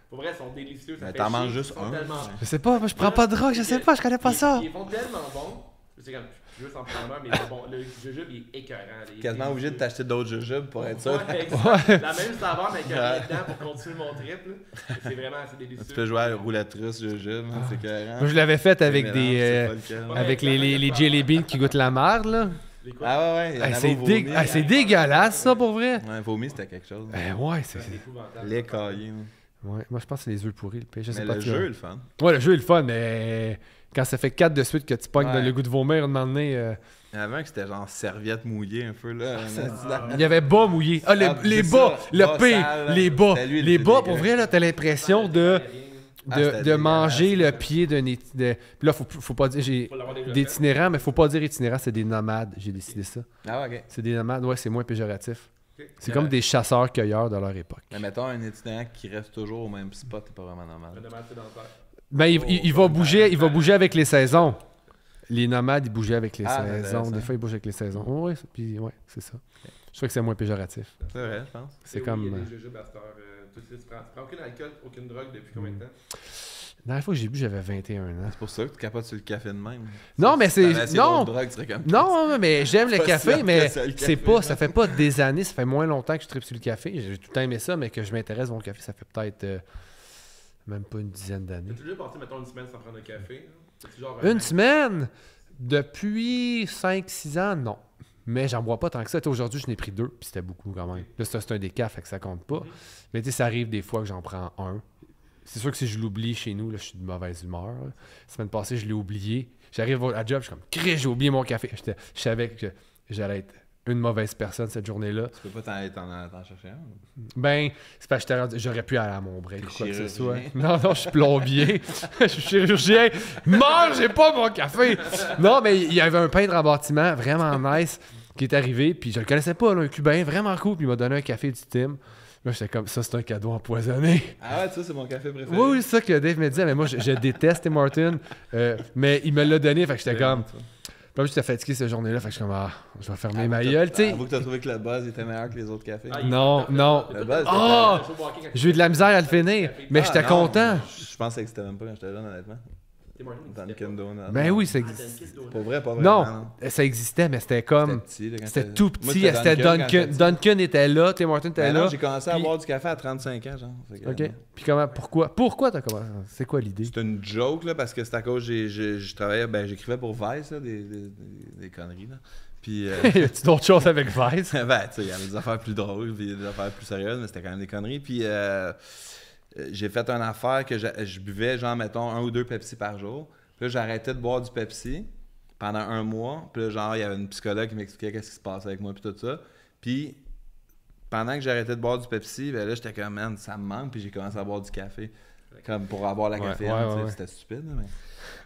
Pour vrai, ils sont délicieux. Ça Mais fait t'en chier, manges juste ils sont un. tellement- Je sais pas, moi je prends pas de drogue, je sais pas, je connais pas ça. Ils font tellement bon. C'est comme, je veux s'en prendre un, mais bon, le jujube, il est écœurant. Il est Quasiment obligé de t'acheter d'autres jujubes pour être sûr. Ouais, exact. La même saveur, mais avec un rien dedans pour continuer mon trip. Là. C'est vraiment, c'est délicieux. Tu peux jouer à la roulette russe jujube, hein, c'est cohérent. Moi je l'avais fait avec Les des mélanges, c'est pas le cas. avec les jelly beans qui goûtent la merde là. Les quoi? Ah ouais, ouais. il y en Hey, avait c'est au vomi. c'est dégueulasse ça pour vrai. Ouais, vomi, c'était quelque chose. Ouais, c'est C'est épouvantable. Les caillés. ouais, moi je pense que c'est les œufs pourris le pire, je sais Mais pas le tu vois. jeu est le fun. Ouais, le jeu est le fun mais quand ça fait 4 de suite que tu pognes Ouais. dans le goût de vomir un moment donné, Il y en avait un qui c'était genre serviette mouillée un peu là. il y avait bas mouillé. Ah, les c'est bas, ça, le bas pire, sale, les bas. c'était lui, Les le bas, plus pour vrai, là, t'as l'impression de c'était de manger le dégueulasse. pied d'un puis là, faut pas dire, j'ai Faut l'avoir déjà des fait. itinérants, mais faut pas dire itinérants, c'est des nomades, j'ai décidé ça. Ah ouais, ok. C'est des nomades, ouais, c'est moins péjoratif. Ok. C'est comme des chasseurs-cueilleurs de leur époque. Mais mettons un itinérant qui reste toujours au même spot, c'est pas vraiment normal. Un dommage sédentaire. Ben, il va bouger avec les saisons. Les nomades, ils bougeaient avec les Ah, saisons. intéressant. Des fois, ils bougent avec les saisons. Ouais, puis ouais, c'est ça. Je trouve que c'est moins péjoratif. C'est vrai, je pense. C'est Oui, comme. il y a des jujubes à cette heure. Tout de suite, tu prends aucun alcool, aucune drogue depuis combien de temps? La dernière fois que j'ai bu, j'avais 21 ans. C'est pour ça que tu capotes sur le café de même. Non, mais Si t'avais c'est. essayé Non! d'autres drogues, tu serais comme. Non, mais j'aime le Pas café, si mais que ça, le c'est café, pas, là. ça fait pas des années, ça fait moins longtemps que je tripe sur le café. J'ai tout le temps aimé ça, mais que je m'intéresse au café, ça fait peut-être même pas une dizaine d'années. T'as toujours passé, mettons, une semaine sans prendre de café? Hein? C'est-tu genre Une semaine? Depuis 5-6 ans, non. Mais j'en bois pas tant que ça. Tu sais, aujourd'hui, je n'ai pris 2, puis c'était beaucoup quand même. Là, ça, c'est un décaf, fait que ça compte pas. Mais tu sais, ça arrive des fois que j'en prends un. C'est sûr que si je l'oublie chez nous, là, je suis de mauvaise humeur. Là. La semaine passée, je l'ai oublié. J'arrive à la job, je suis comme, Crée, j'ai oublié mon café. Je savais que j'allais être une mauvaise personne cette journée-là. Tu peux pas t'en chercher un? Ben, c'est parce que j'aurais pu aller à mon break ou quoi que ce soit. chirurgien. Non, je suis plombier. Je suis chirurgien. Mangez pas mon café! Non, mais il y avait un peintre en bâtiment vraiment nice qui est arrivé, puis je le connaissais pas, là, un Cubain vraiment cool, puis il m'a donné un café du Tim. Là, j'étais comme, ça, c'est un cadeau empoisonné. Ah ouais, ça, c'est mon café préféré. Oui, c'est ça que Dave me disait, mais moi, je déteste Tim Hortons. Mais il me l'a donné, fait que j'étais comme... Puis là, j'étais fatigué cette journée-là, fait que je suis comme, je vais fermer ma gueule, tu sais. Avoue que t'as trouvé que le buzz était meilleur que les autres cafés. Non. Le buzz, Oh! J'ai eu de la misère à le finir, mais j'étais non, content. Je pensais que c'était même pas quand j'étais jeune, honnêtement. Dunkin' Donuts. Ben oui, Pas vrai, pas vraiment. Non, ça existait, mais c'était comme... C'était petit, là, quand C'était j'étais- tout Moi, petit, c'était Dunkin'. Dunkin' était là, Tim Hortons était Ben là. non, j'ai commencé à Puis- boire du café à 35 ans, genre. Fait que, OK. Puis comment, pourquoi t'as commencé? C'est quoi l'idée? C'est une joke, là, parce que c'est à cause je travaillais, ben j'écrivais pour Vice, là, des conneries, là. Puis, Y a-tu d'autres choses avec Vice? ben, tu sais, il y avait des affaires plus drôles, puis des affaires plus sérieuses, mais c'était quand même des conneries. Puis, j'ai fait une affaire que je buvais, genre, mettons, 1 ou 2 Pepsi par jour. Puis là, j'arrêtais de boire du Pepsi pendant 1 mois. Puis là, genre, il y avait une psychologue qui m'expliquait qu'est-ce qui se passait avec moi, puis tout ça. Puis, pendant que j'arrêtais de boire du Pepsi, ben là, j'étais comme, man, ça me manque, puis j'ai commencé à boire du café. Comme pour avoir la caféine, ouais, tu sais, ouais. C'était stupide, là, mais...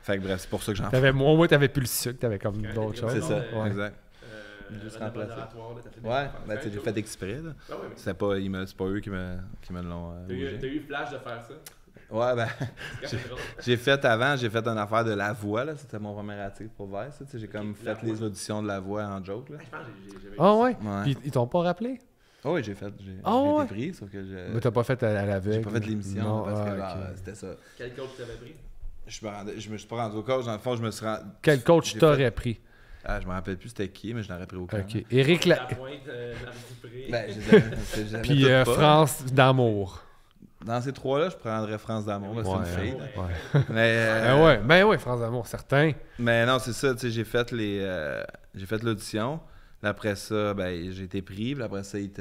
Fait que bref, c'est pour ça que j'en fais. Au moins, t'avais plus le sucre, t'avais comme d'autres choses. C'est ça, Ouais. exact. Juste remplacer. Ouais, ben, tu sais, j'ai fait exprès, là. Ah ouais, mais C'est pas eux qui me l'ont t'as bougé. eu flash de faire ça. Ouais, ben, C'est drôle. j'ai fait une affaire de La Voix, là. C'était mon premier article pour Vice, tu sais. J'ai comme La fait les Voix. auditions de La Voix en joke, là. Je pense que j'avais Ah ouais? Ouais. Puis ils t'ont pas rappelé? Oh, oui, j'ai été pris, sauf que Mais t'as pas fait à l'aveugle? j'ai pas fait l'émission Non, parce que ok. genre, c'était ça. Quel coach t'avais pris? Je me suis pas rendu au coach, dans le fond, je me suis rendu. Quel coach j'ai t'aurais pris? Ah, je me rappelle plus c'était qui, mais je n'aurais pris aucun. Ok. Éric La La... pointe, Marie Dupré. Ben, je les aimais Puis toutes pas. France d'amour. Dans ces trois-là, je prendrais France d'amour. Là, c'est une fille. ouais. Là. Mais, Ben ouais, France d'amour, certain. mais non, c'est ça. Tu sais, j'ai fait l'audition. Là, après ça, ben, j'ai été pris. Puis après ça, ils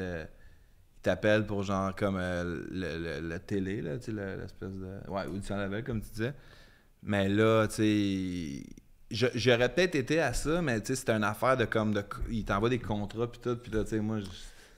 t'appellent pour genre comme le télé, là, tu sais, l'espèce de... Ouais, audition à la veille, comme tu disais. Mais là, tu sais... J'aurais peut-être été à ça, mais tu sais, c'était une affaire de comme... Ils t'envoient des contrats, puis tout. Puis là, tu sais, moi...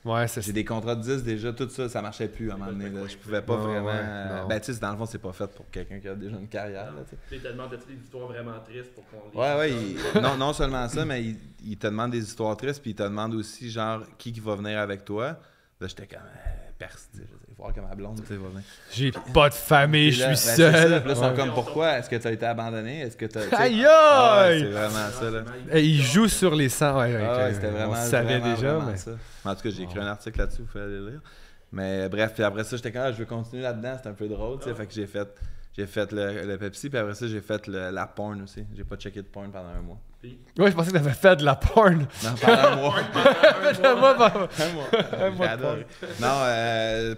Ouais, c'est J'ai des contrats de 10 déjà, tout ça, ça marchait plus à un moment donné. Là. Je pouvais pas Non, vraiment. ouais, non. Ben, tu sais, dans le fond, c'est pas fait pour quelqu'un qui a déjà une carrière. Là, tu sais. Tu sais, te demandes des histoires vraiment tristes pour qu'on les... Ouais, non seulement ça, mais il te demande des histoires tristes, puis il te demande aussi, genre, qui va venir avec toi. Là, j'étais comme, perse, tu sais, je vais voir que ma blonde, tu sais, va venir. J'ai pas de famille, je Puis là, suis ben, c'est ça, seul. puis là, ils sont Ouais. comme, pourquoi? Est-ce que tu as été abandonné? Est-ce que tu as. Aïe Ah, aïe! c'est vraiment ça, là. Il joue sur les sangs. Ouais, Ah ouais, c'était vraiment. on savait vraiment, déjà, vraiment mais... ça. En tout cas, j'ai écrit un article là-dessus, vous pouvez aller le lire. Mais bref, puis après ça, j'étais comme, je veux continuer là-dedans, c'est un peu drôle, tu sais. Fait que j'ai fait le Pepsi, puis après ça, j'ai fait la porn aussi. J'ai pas checké de porn pendant 1 mois. Ouais, je pensais que t'avais fait de la porn. Non, pendant 1 mois. Un mois, bah- 1 mois. Un mois J'ai de adoré. Non,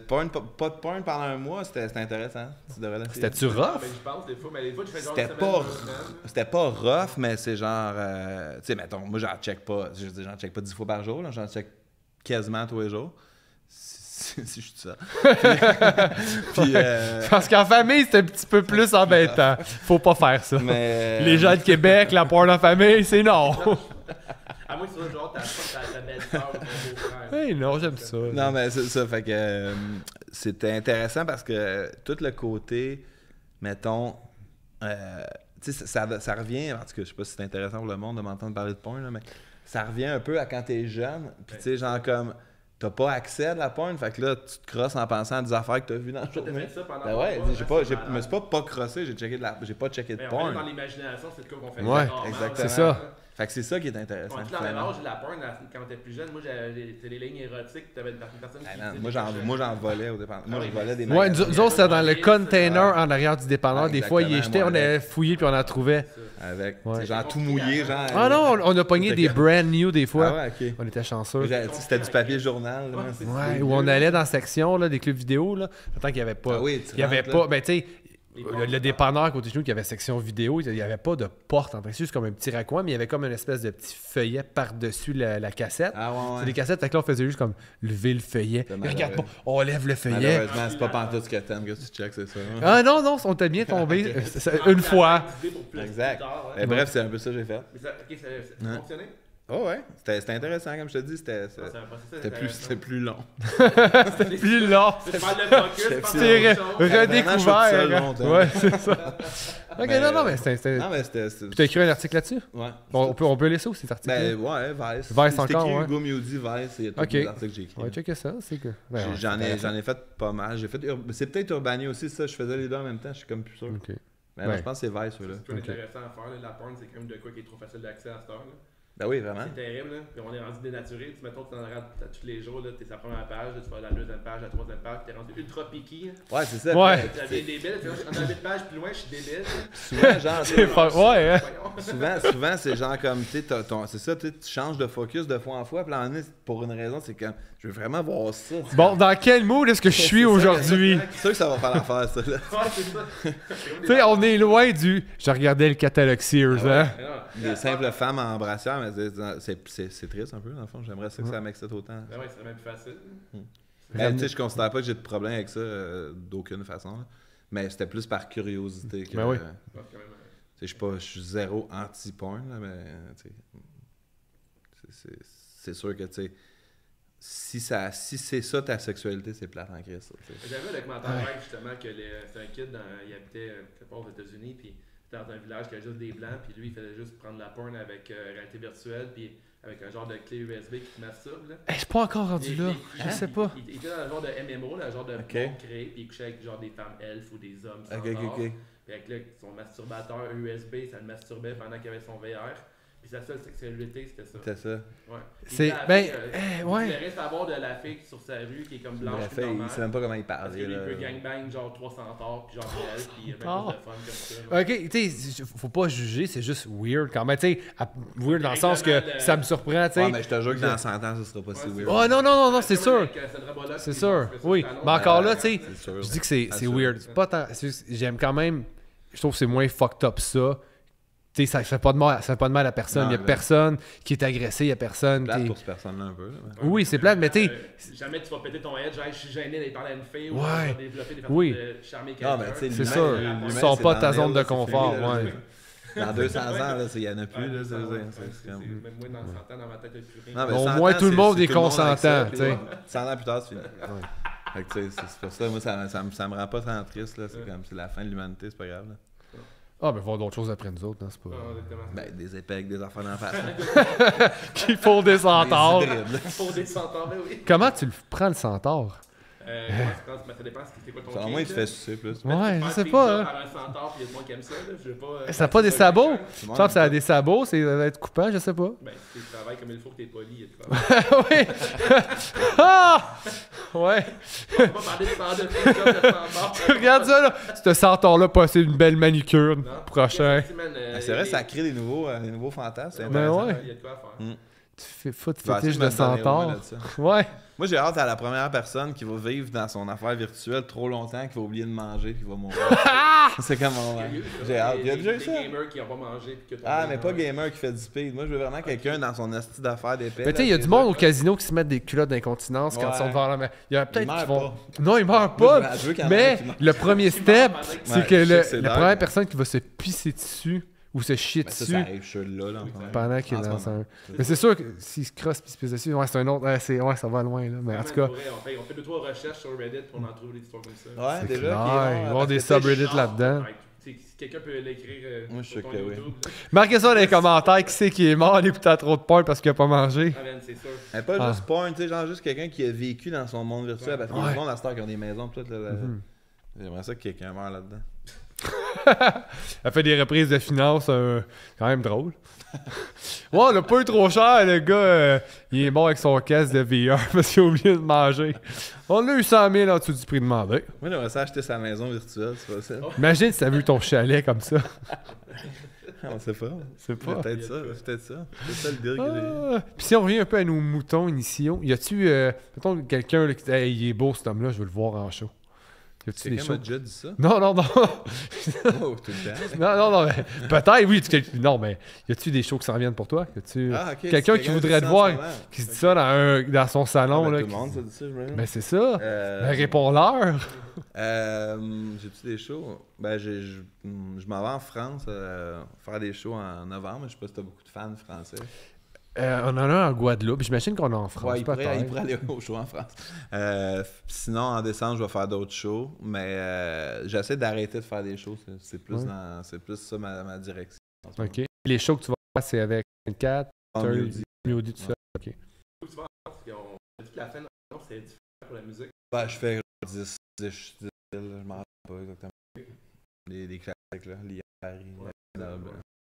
pas de porn pendant 1 mois, c'était intéressant. Tu devrais l'essayer. C'était-tu Ah, rough? mais je pense des fois, mais des fois, je fais genre C'était une pas, semaine, 2 semaines. c'était pas rough, mais c'est genre, tu sais, mettons, moi j'en check pas, je veux dire, j'en check pas 10 fois par jour, là, j'en check quasiment tous les jours, si je suis ça. Puis, Parce qu'en famille, c'est un petit peu plus embêtant. Faut pas faire ça. mais, Les gens de Québec, la porn en famille, c'est non. À moins que ce soit genre ta belle-sœur ou ton beau-frère. Hey, non, j'aime ça. Non, mais c'est ça, fait que c'était intéressant parce que tout le côté, mettons, tu sais, ça revient, en tout cas, je sais pas si c'est intéressant pour le monde de m'entendre parler de porn, là, mais ça revient un peu à quand t'es jeune, puis tu sais, genre comme, t'as pas accès à la porn, fait que là, tu te crosses en pensant à des affaires que t'as vues dans la T'as journée. fait ça pendant Ben ouais, longtemps, j'ai hein, pas, c'est je me suis pas crossé, j'ai pas checké de Mais on porn. est dans l'imagination, c'est le cas qu'on fait. Ouais, rarement, exactement. C'est ça. Fait que c'est ça qui est intéressant. On est dans le même âge de la porn quand t'étais plus jeune. Moi, c'était les lignes érotiques. T'avais une personne qui. Ah non, disait moi j'en volais au départ. Moi Ah je oui, volais des Ouais, magasins. nous autres, c'était dans le container en arrière du dépanneur. Ouais, Des fois, il exactement, jetait, on moi, avait fouillé puis on en trouvait. Avec, Ouais. tu sais, genre tout mouillé, genre. Ah non, on a pogné des brand new des Ah fois. ouais, ok. On était chanceux. C'était du papier journal. Là, Ouais, c'est- Ouais, où on allait dans la section là, des clubs vidéo. Là. Pourtant qu'il n'y avait pas. Ah oui, tu il y avait rentres, pas. là. Ben, tu sais, le dépanneur à côté de nous qui avait section vidéo, il n'y avait pas de porte. En fait, c'est juste comme un petit raccoin, mais il y avait comme une espèce de petit feuillet par-dessus la cassette. Ah ouais, C'est ouais. des cassettes, fait que là, on faisait juste comme lever le feuillet. C'est Mais regarde pas, malheureux. on lève le feuillet. Malheureusement, c'est pas pantoute ce que t'aimes que tu checkes, c'est ça. hein. Ah non, non, on t'a bien tombé une fois. Exact. Mais bref, c'est un peu ça que j'ai fait. Mais ça, ok, ça Ouais. fonctionnait? Oh ouais, c'était intéressant, comme je te dis, c'était plus long. C'était plus long. Tu parles de focus, C'est redécouvert. Vraiment, Ouais, c'est ça. Ok, non, mais c'était... Non, mais c'était... Puis t'as écrit un article là-dessus? Ouais. On peut laisser aussi cet article. Ben ouais, Vice. Vice C'est encore, écrit ouais. Hugo Mewdy, Vice, et tous Ok. les articles que j'ai écrits. On va checker ça, c'est que... Ouais, J'en ai fait pas mal. C'est peut-être Urbania aussi, ça. Je faisais les deux en même temps, je suis comme plus sûr. Ok. Mais non, je pense que c'est Vice, ceux-là. C'est plus intéressant à faire. Là. La porn, c'est quand même de quoi qui est trop facile d'accès à cette heure. Là. Ben oui, vraiment. C'est terrible. Là. Puis on est rendu dénaturé. Tu mettons que tu en regardes tous les jours. Tu es sur la première page, là, tu vas à la deuxième page, la troisième page. Tu es rendu ultra picky. Ouais, c'est ça. Ouais. Tu es débile. On a 8 pages plus loin, je suis débile. Souvent, genre, C'est pas... Ouais, hein? souvent c'est genre comme, tu sais, c'est ça, tu changes de focus de fois en fois. Puis là, pour une raison, c'est que je veux vraiment voir ça. Bon, dans quel mood est-ce que je suis aujourd'hui? C'est sûr que ça va faire l'affaire, ça, là. Ouais, c'est ça. Tu sais, on est loin du... Je regardais le catalogue Sears, hein? Des simples femmes en brassière, mais c'est triste un peu, dans le fond. J'aimerais ça que ça m'excite autant. Ben ouais, c'est même plus facile. Mais tu sais, je considère pas que j'ai de problème avec ça d'aucune façon. Là. Mais c'était plus par curiosité que. Ben oui. Je suis zéro anti-porn, là, mais c'est sûr que tu sais. Si c'est ça ta sexualité, c'est plate en Christ. J'avais le commentaire justement que c'est un kid, il habitait quelque part aux États-Unis, puis dans un village qui avait juste des blancs, puis lui il faisait juste prendre la porn avec réalité virtuelle, puis avec un genre de clé USB qui te masturbe. Là. Je suis pas encore rendu là. Je sais pas. Il était dans un genre de MMO, là, un genre de monde créé, puis il couchait avec genre des femmes elfes ou des hommes sans genre. Puis avec là, son masturbateur USB, ça le masturbait pendant qu'il avait son VR. Puis sa seule sexualité, c'était ça. C'était ça. Ouais. C'est. Il aimerait savoir de la fille sur sa rue qui est comme blanche. Bref, il sait même pas comment il parle. Parce que lui, il peut gangbang genre 300 centaures, puis genre elle, puis il y a même plus de fun comme ça. Ok, tu sais, faut pas juger, c'est juste weird quand même. Tu sais, weird dans le sens que ça me surprend, tu sais. Ouais, mais je te jure que dans 100 ans, ça sera pas si weird. Oh non, c'est sûr. C'est sûr, oui. Mais encore là, tu sais, je dis que c'est weird. Pas tant. J'aime quand même. Je trouve que c'est moins fucked up ça. Tu sais, ça fait pas de mal à personne. Il y a personne qui est agressé, il y a personne qui... qui... pour cette personne-là un peu. Là, mais... Oui, c'est plate, mais tu sais... Jamais tu vas péter ton head, genre je suis gêné d'aller parler à une fille ou tu vas développer des façons de charmer quelqu'un. C'est ça. Ils sont pas ta zone de confort. Dans 200 ans, il n'y en a plus. Même moi, dans 100 ans, dans ma tête, il n'y a plus Au rien. moins, tout le monde est consentant. 100 ans plus tard, c'est fini. C'est pour ça, moi, ça me rend pas tant triste. C'est la fin de l'humanité, c'est pas grave. Ah, mais voir d'autres choses après nous autres, hein, c'est pas... Ben, des épées avec des enfants d'en face. Qui font des centaures. Qui font des centaures, ben oui. Comment tu le prends, le centaure? Ça dépend c'est quoi ton au moins, il te fait sucer plus. Ouais, je sais pas. Un centaure, puis il y a des gens qui aiment ça. Je veux pas... Ça n'a pas des sabots? Je pense que ça a des sabots, ça va être coupant, je sais pas. Ben, si tu travailles comme il faut, que t'es poli. Oui! Ah! Ouais! On va pas parler de centaure. Regarde ça, là! Ce centaure-là, passer une belle manicure prochain. C'est vrai, ça crée des nouveaux fantasmes. C'est intéressant. Il y a de quoi à faire. Tu fais foot fétiche de centaure. Ouais. Moi, j'ai hâte à la première personne qui va vivre dans son affaire virtuelle trop longtemps, qui va oublier de manger, puis qui va mourir. C'est comme j'ai hâte. Il y a déjà eu ça. Des gamers qui n'ont pas mangé. Mais pas gamer qui fait du speed. Moi, je veux vraiment quelqu'un dans son asti d'affaires d'épée. Mais tu sais, il y a du monde au casino qui se mettent des culottes d'incontinence quand ils sont devant la mer. Il y a peut-être qui vont. Non, ils meurent pas. Mais le premier step, c'est que la première personne qui va se pisser dessus ou se chier dessus. Ça arrive là, pendant qu'il est dans un... Mais c'est sûr que s'il se crosse et se pisse dessus, c'est un autre... ça va loin, là. Mais en tout cas... On fait 2-3 recherches sur Reddit pour en trouver des histoires comme ça. Ouais, déjà. Il va y avoir des subreddits là-dedans. Si quelqu'un peut l'écrire sur ton YouTube. Marquez ça dans les commentaires, qui c'est qui est mort en écoutant trop de porn parce qu'il a pas mangé. C'est sûr. Pas juste porn, tu sais, genre juste quelqu'un qui a vécu dans son monde virtuel. Parce qu'il y a des gens à cette heure qui ont des maisons, tout. J'aimerais ça que quelqu'un meure là-dedans. Elle fait des reprises de finances quand même drôle. Ouais, on a pas eu trop cher, le gars. Il est mort avec son casque de VR parce qu'il a oublié de manger. On a eu 100 000 en dessous du prix demandé. Moi, j'aimerais ça acheter sa maison virtuelle, c'est pas ça. Imagine si t'as vu ton chalet comme ça. On sait pas. C'est pas. Peut-être ça. C'est ça le deal que j'ai. Puis si on revient un peu à nos moutons initiaux, y a-tu, mettons, quelqu'un là, qui dit hey, il est beau cet homme-là, je veux le voir en show. Quelqu'un m'a déjà dit ça? Non. Oh, tout le Non, temps. mais peut-être, oui. Non, mais y a-tu des shows qui s'en viennent pour toi? Y a-tu quelqu'un qui voudrait te voir, qui se dit ça dans son salon? Là, tout le monde, ça dit ça, je me dis. Ben, c'est ça. Ben, réponds-leur. J'ai-tu des shows? Ben, je m'en vais en France faire des shows en novembre. Je sais pas si t'as beaucoup de fans français. On en a un en Guadeloupe. J'imagine qu'on a en France. Ouais, il pourrait peut-être. aller au show en France. Sinon, en décembre, je vais faire d'autres shows, mais j'essaie d'arrêter de faire des shows. C'est plus, c'est plus ça ma direction. OK. Les shows que tu vas faire, c'est avec 24, Mewdy, tout ça. OK. Tu vas en France, toute la fin de la c'est différent pour la musique. Ben, je fais 10 styles, je m'en rappelle pas exactement. Les classiques, là, l'IA, Paris,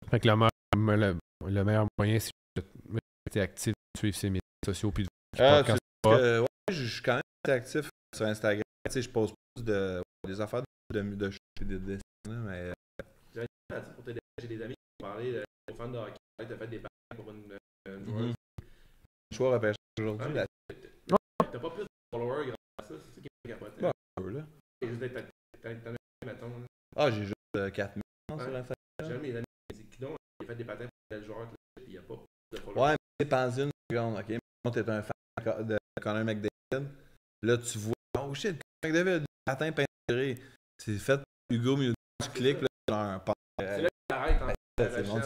Fait que le meilleur moyen, c'est d'être actif, de suivre ses médias sociaux puis ouais, je suis quand même assez actif sur Instagram. Tu sais, je pose plus des affaires de show et de dessin, mais... Pour t'aider, j'ai des amis qui m'ont parlé aux fans de hockey, tu as fait des paris pour une joueuse. Choix repêchage aujourd'hui. T'as pas plus de followers grâce à ça, c'est ça qui est capoté. Bah, là. T'en as mettons. Ah, j'ai juste 4000 sur Instagram. J'ai un de mes amis qui dit qu'il a fait des patins pour tel joueur, puis il n'y a pas de followers. Ouais, mais c'est pas une seconde, ok? Quand t'es un fan de Connor McDavid, là tu vois, oh shit, Connor McDavid, patin peinturé. C'est fait par Hugo Mewdy, tu cliques, là, genre, c'est là que t'arrêtes en c'est bon,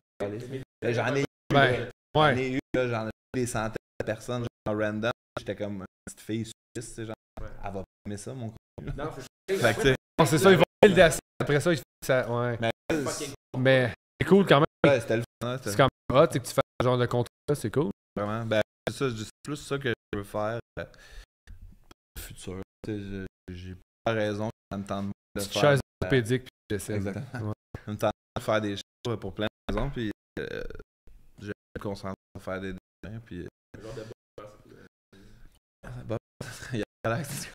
j'en ai eu, j'en ai eu des centaines de personnes, genre random. J'étais comme une petite fille suisse, genre, elle va pas aimer ça, mon con. Non, c'est ça, ils vont le dessin. Après ça, ils font ça. Ouais. Mais c'est cool quand même. Ouais, c'était le fun. C'est quand même hot, c'est que tu fais ce genre de contrat, c'est cool. Vraiment. Ben, c'est plus ça que je veux faire pour le futur. J'ai pas raison, ça me tente de faire. Chaise orthopédique, puis j'essaie. Exactement. Ouais. Ça me tente de faire des choses pour plein de raisons, puis je vais me concentrer à faire des dessins, puis... Il y a Alex.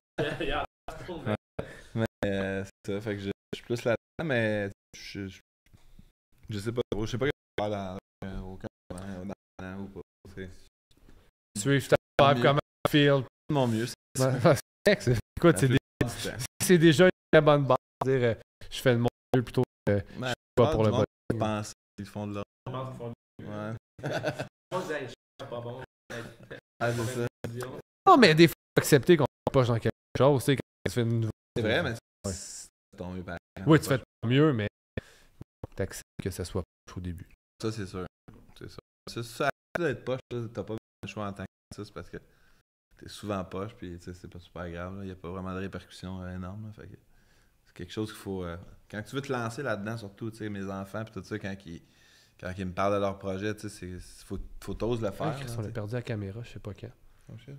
Mais c'est ça, fait que je suis plus là-dedans, mais je sais pas trop. Je sais pas ce que je vais faire dans aucun an ou pas. Suivre ta vibe comme un field. Mon mieux, écoute, c'est déjà une très bonne base. Dire, je fais de mon mieux plutôt que je suis pas pour le bon. Je pense qu'ils font de leur... Ouais. Ah, c'est ça. Non, mais des fois, il faut accepter qu'on ne pas dans quelque chose. Tu sais, quand tu fais une nouvelle... C'est vrai, mais c'est ton mieux pareil. Oui, tu fais ton mieux, mais tu acceptes que ça soit poche au début. Ça, c'est sûr. C'est ça. C'est ça, d'être poche, t'as pas le choix en tant que ça, c'est parce que t'es souvent poche, puis c'est pas super grave. Il n'y a pas vraiment de répercussions énormes. Là, fait que c'est quelque chose qu'il faut... quand tu veux te lancer là-dedans, surtout, tu sais, mes enfants, puis tout ça, quand ils me parlent de leur projet, tu sais, faut t'oses le faire. On a perdu la caméra, je sais pas quand. Oh shit.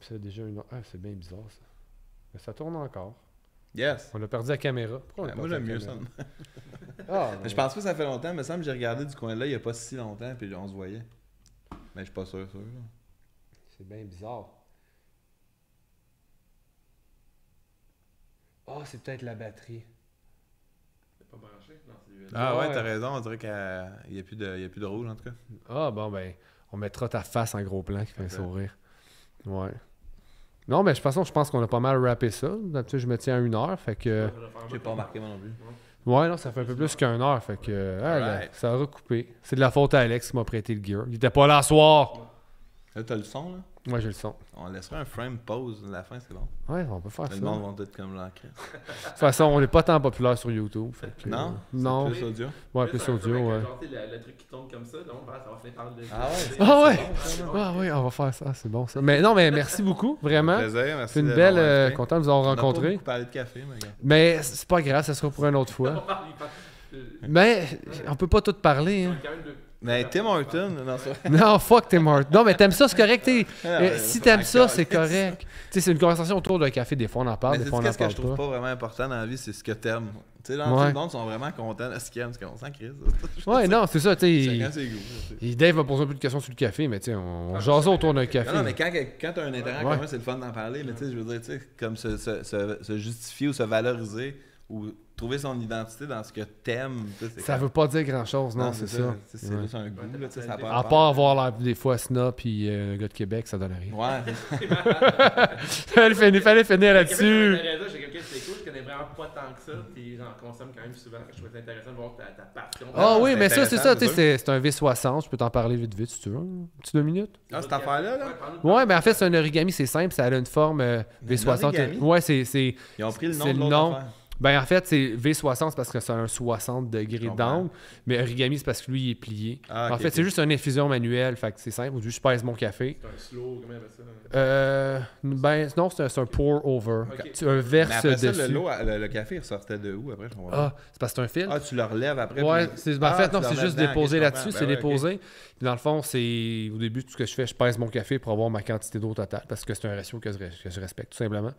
C'est déjà une heure. Ah, c'est bien bizarre, ça. Mais ça tourne encore. Yes! On a perdu la caméra. Moi, j'aime mieux ça. Mais je pense pas que ça fait longtemps, mais ça me semble que j'ai regardé du coin-là il y a pas si longtemps, puis on se voyait. Mais je suis pas sûr. C'est bien bizarre. Ah, c'est peut-être la batterie. C'est pas branché? Non, c'est Ah ouais, t'as raison, on dirait qu'il n'y a plus de rouge en tout cas. Ah bon, ben, on mettra ta face en gros plan qui fait un sourire. Ouais. Non, mais de toute façon, je pense qu'on a pas mal rappé ça. D'habitude, je me tiens à 1 heure, fait que... J'ai pas remarqué moi non plus. Ouais, non, ça fait un peu plus qu'1 heure, fait que... là, ça a recoupé. C'est de la faute à Alex qui m'a prêté le gear. Il était pas là ce soir! Là, t'as le son, là? Ouais, j'ai le son. On laissera un frame pause à la fin, c'est bon. Ouais, on peut faire ça. Le monde va être comme l'encre. De toute façon, on n'est pas tant populaire sur YouTube. Fait que, non? Non. Plus audio? Ouais, plus audio, ouais. Le truc qui tourne comme ça, donc ça va finir par le... Ah ouais? Ah ouais! Ah ouais, on va faire ça, c'est bon ça. Mais non, mais merci beaucoup, vraiment. Plaisir, merci. C'est une belle... content de vous avoir rencontré. On n'a pas beaucoup parlé de café, mais gars. Mais c'est pas grave, ça sera pour une autre fois. Mais on peut pas tout parler, hein. Mais Tim Horton, non, ça. Non, fuck Tim Horton. Non, mais t'aimes ça, c'est correct. Si t'aimes ça, c'est correct. Tu sais, c'est une conversation autour d'un café. Des fois, on en parle, des fois, on en parle pas. Ce que je trouve pas vraiment important dans la vie, c'est ce que t'aimes. Tu sais, tout le monde sont vraiment contents de ce qu'ils aiment, ce qu'on sent, Chris. Ouais, non, c'est ça, tu sais. Chacun ses goûts. Dave va poser un peu de questions sur le café, mais tu sais, on jase autour d'un café. Non, mais quand t'as un intérêt en commun, c'est le fun d'en parler. Mais tu sais, je veux dire, tu sais, comme se justifier ou se valoriser ou trouver son identité dans ce que t'aimes. Ça veut pas dire grand-chose, non, c'est ça. C'est juste un goût, là, tu sais, ça à part avoir l'air des fois snob puis un gars de Québec, ça donne rien. Ouais. Fallait finir là-dessus. J'ai quelqu'un qui t'écoute, je connais vraiment pas tant que ça, puis j'en consomme quand même souvent. Je trouve ça intéressant de voir ta passion. Ah oui, mais ça, c'est ça, tu sais, c'est un V60, je peux t'en parler vite si tu veux. Un petit 2 minutes. Ah, cette affaire-là, là? Ouais, mais en fait, c'est un origami, c'est simple, ça a une forme V60. Ouais, c'est... Ils ont pris le nom de l'autre affaire. Ben, en fait, c'est V60, c'est parce que c'est un 60 degrés d'angle, mais origami, c'est parce que lui, il est plié. En fait, c'est juste une infusion manuelle, fait que c'est simple. Je pèse mon café. C'est un slow, comment on appelle ça? Ben, non, c'est un pour-over. Ok. Tu un verse Mais après ça, dessus. le café, il sortait de où après? Je comprends pas. Ah, c'est parce que c'est un filtre. Ah, tu le relèves après? Ouais, puis- c'est, ben, en fait, non, tu le c'est remets juste dedans, déposé ok, je là-dessus, comprends. c'est Ben ouais, déposé. ok. Puis dans le fond, c'est au début, tout ce que je fais, je pèse mon café pour avoir ma quantité d'eau totale, parce que c'est un ratio que je respecte, tout simplement.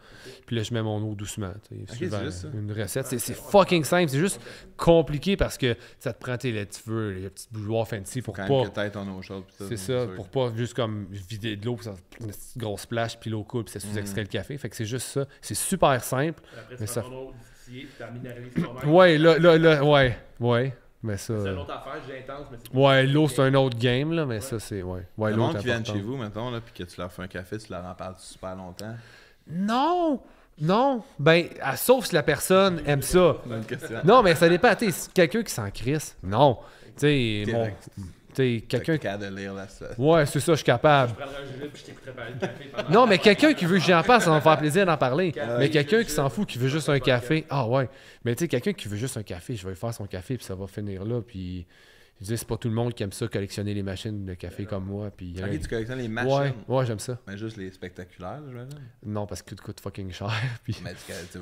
Puis là, je mets mon eau doucement. c'est juste ça. Une recette, c'est fucking simple, c'est juste compliqué parce que ça te prend, tu veux, les petites bouilloires fancy pour Quand pas. même que t'aies ton eau chaude. pis C'est sûr. ça, pour pas juste comme vider de l'eau, puis ça une petite grosse splash, puis l'eau coule, puis ça sous-extrait le café. Fait que c'est juste ça. C'est super simple. Après, Mais tu ça- prends ton eau distillée, puis t'as minéralisé toi-même. Ouais, là, ouais. Mais ça. C'est une autre affaire, j'ai intense, mais c'est... Ouais, l'eau, c'est un autre game, là, mais ça, c'est. Ouais, Le l'eau, monde c'est qui vient important. chez vous, mettons, là, puis que tu leur fais un café, tu leur en parles super longtemps. Non. Ben, sauf si la personne aime ça. Bonne question. Non, mais ça dépend. Tu sais, quelqu'un qui s'en crisse. Non. Tu sais, Direct. quelqu'un. Quelqu'un de lire la situation. Ouais, c'est ça, je suis capable. Je prendrais un jus puis je t'écouterais parler de café pendant... Non, mais quelqu'un qui veut que j'en parle, ça va me faire plaisir d'en parler. Ouais. Mais quelqu'un qui s'en fout, qui veut juste un café. Ah ouais. Mais tu sais, quelqu'un qui veut juste un café, je vais lui faire son café, puis ça va finir là. Puis je dis, c'est pas tout le monde qui aime ça, collectionner les machines de café comme moi. Puis, Ok, tu collectionnes les machines. ouais, j'aime ça. Mais juste les spectaculaires, j'imagine. Non, parce que tout coûte fucking cher. Puis... Mais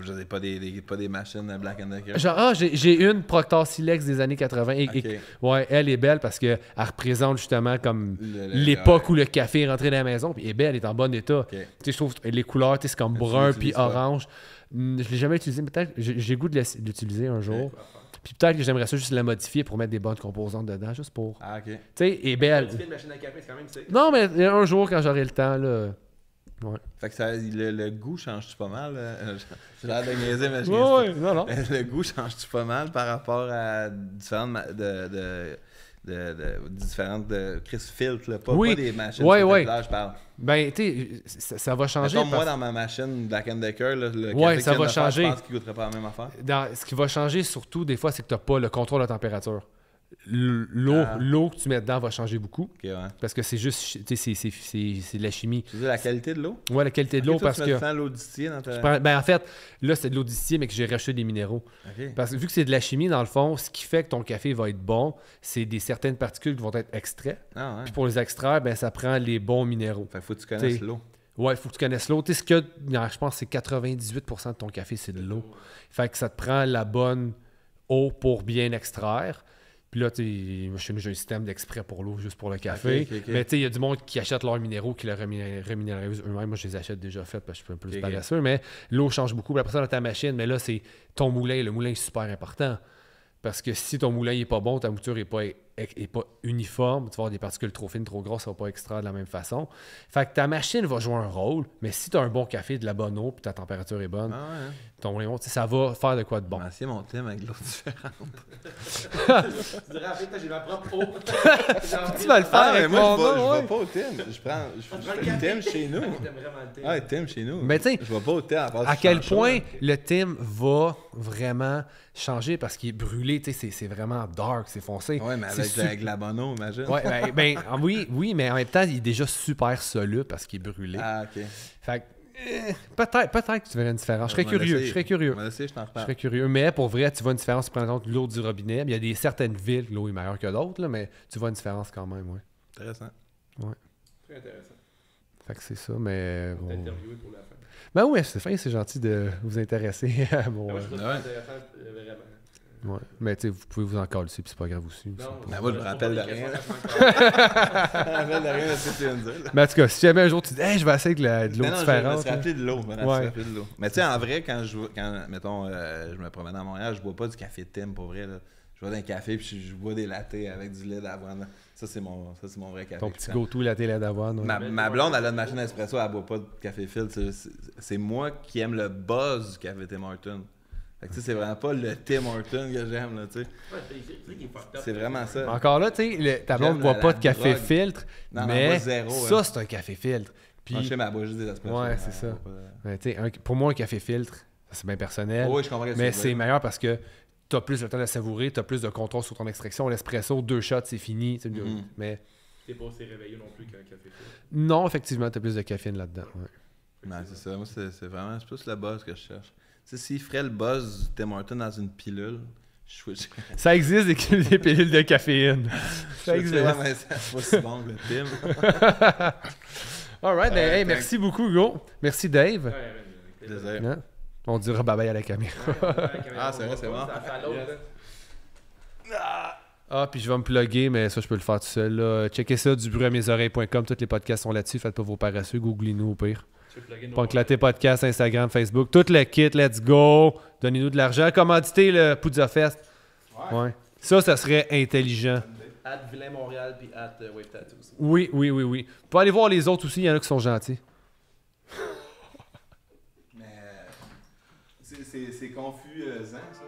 je n'ai pas des machines Black & Decker. Genre, j'ai une Proctor Silex des années 80. Ok. Ouais, elle est belle parce qu'elle représente justement comme l'époque où le café est rentré dans la maison. Puis elle est belle, elle est en bon état. Ok. Tu sais, je trouve les couleurs, tu sais, c'est comme Tu brun puis l'utilises pas? orange. Je l'ai jamais utilisé, mais peut-être j'ai goût de l'utiliser un jour. Puis peut-être que j'aimerais ça juste la modifier pour mettre des bonnes composantes dedans, juste pour. Ah, ok. Tu sais, elle est belle. Tu fais une machine à café, c'est quand même sick. Non, mais un jour, quand j'aurai le temps, là. Ouais. Fait que le goût change-tu pas mal? J'ai l'air de niaiser, mais je Ouais, niaise ouais, non. pas. Le goût change-tu pas mal par rapport à différentes différentes Chris filtres, là, pas des machines Ouais. spectaculaires, je parle. Ben, tu sais, ça va changer. Mettons, moi, dans ma machine Black & Decker, là, le Ouais, café ça que va je viens de faire, changer. je pense qu'il goûterait pas la même affaire. Ce qui va changer surtout, des fois, c'est que tu n'as pas le contrôle de la température. L'eau que tu mets dedans va changer beaucoup. Ok, ouais. Parce que c'est juste, tu sais, c'est de la chimie. Tu veux dire la qualité de l'eau? Ouais, la qualité de l'eau, Ok, toi, parce tu mets que. tout le temps l'eau distillée dans ta... Ben, en fait, là, c'est de l'eau distillée, mais que j'ai racheté des minéraux. Ok. Parce que vu que c'est de la chimie, dans le fond, ce qui fait que ton café va être bon, c'est certaines particules qui vont être extraites. Ah, ouais. Puis pour les extraire, ben, ça prend les bons minéraux. Fait que faut que tu connaisses T'sais, l'eau. Ouais, il faut que tu connaisses l'eau. Tu sais, je pense que c'est 98% de ton café, c'est de l'eau. Fait que ça te prend la bonne eau pour bien extraire. Puis là, tu sais, chez nous, j'ai un système d'exprès pour l'eau, juste pour le café. Ok. Mais tu sais, il y a du monde qui achète leurs minéraux, qui les reminéralisent eux-mêmes. Moi, je les achète déjà faits parce que je suis un peu plus paresseux. Mais l'eau change beaucoup. Puis après ça, dans ta machine, mais là, c'est ton moulin. Le moulin est super important. Parce que si ton moulin n'est pas bon, ta mouture n'est pas uniforme, tu vas avoir des particules trop fines, trop grosses, ça ne va pas extraire de la même façon. Fait que ta machine va jouer un rôle, mais si tu as un bon café, de la bonne eau, puis ta température est bonne, Ah, ouais. ton moulin, ça va faire de quoi de bon. Commencer mon thème avec de l'eau différente. Tu dirais, en fait, j'ai ma propre eau. Tu vas le faire Ah, mais avec moi, mon je nom, vais ouais. pas au thème. Je fais le thème chez nous. T'aimes vraiment le thé. Ah, le thème chez nous. Mais tu sais, je vais pas au thème. à quel point le thème va vraiment changer parce qu'il est brûlé, tu sais, c'est vraiment dark, c'est foncé. Ouais, mais C'est avec la bonne eau, imagine. Ouais, oui, mais en même temps, il est déjà super soluble parce qu'il est brûlé. Ah, ok. Fait que, peut-être que tu verrais une différence. Je serais curieux. On va essayer, je t'en Je reparle. serais curieux. Mais pour vrai, tu vois une différence, par exemple, l'eau du robinet. Il y a certaines villes, l'eau est meilleure que d'autres, là, mais tu vois une différence quand même, oui. Intéressant. Très intéressant. Fait que c'est ça, mais On bon. t'a interviewé pour la fin. Ben ouais, c'est gentil de vous intéresser à mon. Moi, je trouve ouais. ça intéressant, vraiment. Ouais. Mais tu sais, vous pouvez vous en coller dessus, puis c'est pas grave aussi. Non, Ben, moi, je me rappelle de rien. rien. Je me rappelle de rien de ce que tu viens de dire. Mais en tout cas, si jamais un jour tu dis, hey, je vais essayer de l'eau Non, je me différente. suis rappelé de l'eau. Ouais. Mais tu sais, en vrai, quand mettons, je me promène à Montréal, je bois pas du café Tim, pour vrai. Là. Je vais dans un café puis je bois des lattés avec du lait d'avoine. Ça, c'est mon vrai café. Ton petit go-to latte lait d'avoine. Ouais. Ma blonde, elle a une machine espresso, elle boit pas de café filtre. C'est moi qui aime le buzz du café Tim Hortons. Fait que tu sais, c'est vraiment pas le Tim Hortons que j'aime, là, tu sais. Ouais, c'est qui est fucked up. C'est vraiment ça. Encore là, tu sais, ta blonde ne J'aime boit la pas de café drogue. filtre, Non, non, mais pas zéro, ça, hein. c'est un café filtre. Puis, Moi, je sais, mais elle boit juste des espressos. Ouais, c'est ça. ben, tu sais, pour moi, un café filtre, c'est bien personnel, Oui, je comprends. mais c'est meilleur parce que tu as plus le temps de la savourer, tu as plus de contrôle sur ton extraction. L'espresso, 2 shots, c'est fini. Tu sais, Mais T'es pas aussi réveillé non plus qu'un café filtre. non, effectivement, tu as plus de caféine là-dedans. Ouais. Non, c'est ça. Moi, c'est vraiment plus le buzz que je cherche. sais, s'il ferait le buzz du Tim Hortons dans une pilule, je switch. Ça existe des pilules de caféine. Ça existe. Ouais, mais c'est pas si bon que le Tim. Alright, hey, merci beaucoup, Hugo. Merci, Dave. Désolé. Hein? On dira bye-bye à la caméra. Ah, c'est vrai, c'est bon. Ah, puis je vais me plugger, mais ça, je peux le faire tout seul. Là. Checkez ça, dubruitmesoreilles.com. Tous les podcasts sont là-dessus. Faites pas vos paresseux. Googlez-nous au pire. Ponclaté Podcast, Instagram, Facebook. Tout le kit, let's go. Donnez-nous de l'argent. Commanditez le Poudza Fest. Ouais. Ça serait intelligent. @Vilain Montréal puis @Wave Tattoos. Oui. Vous pouvez aller voir les autres aussi. Il y en a qui sont gentils. Mais c'est confusant, ça.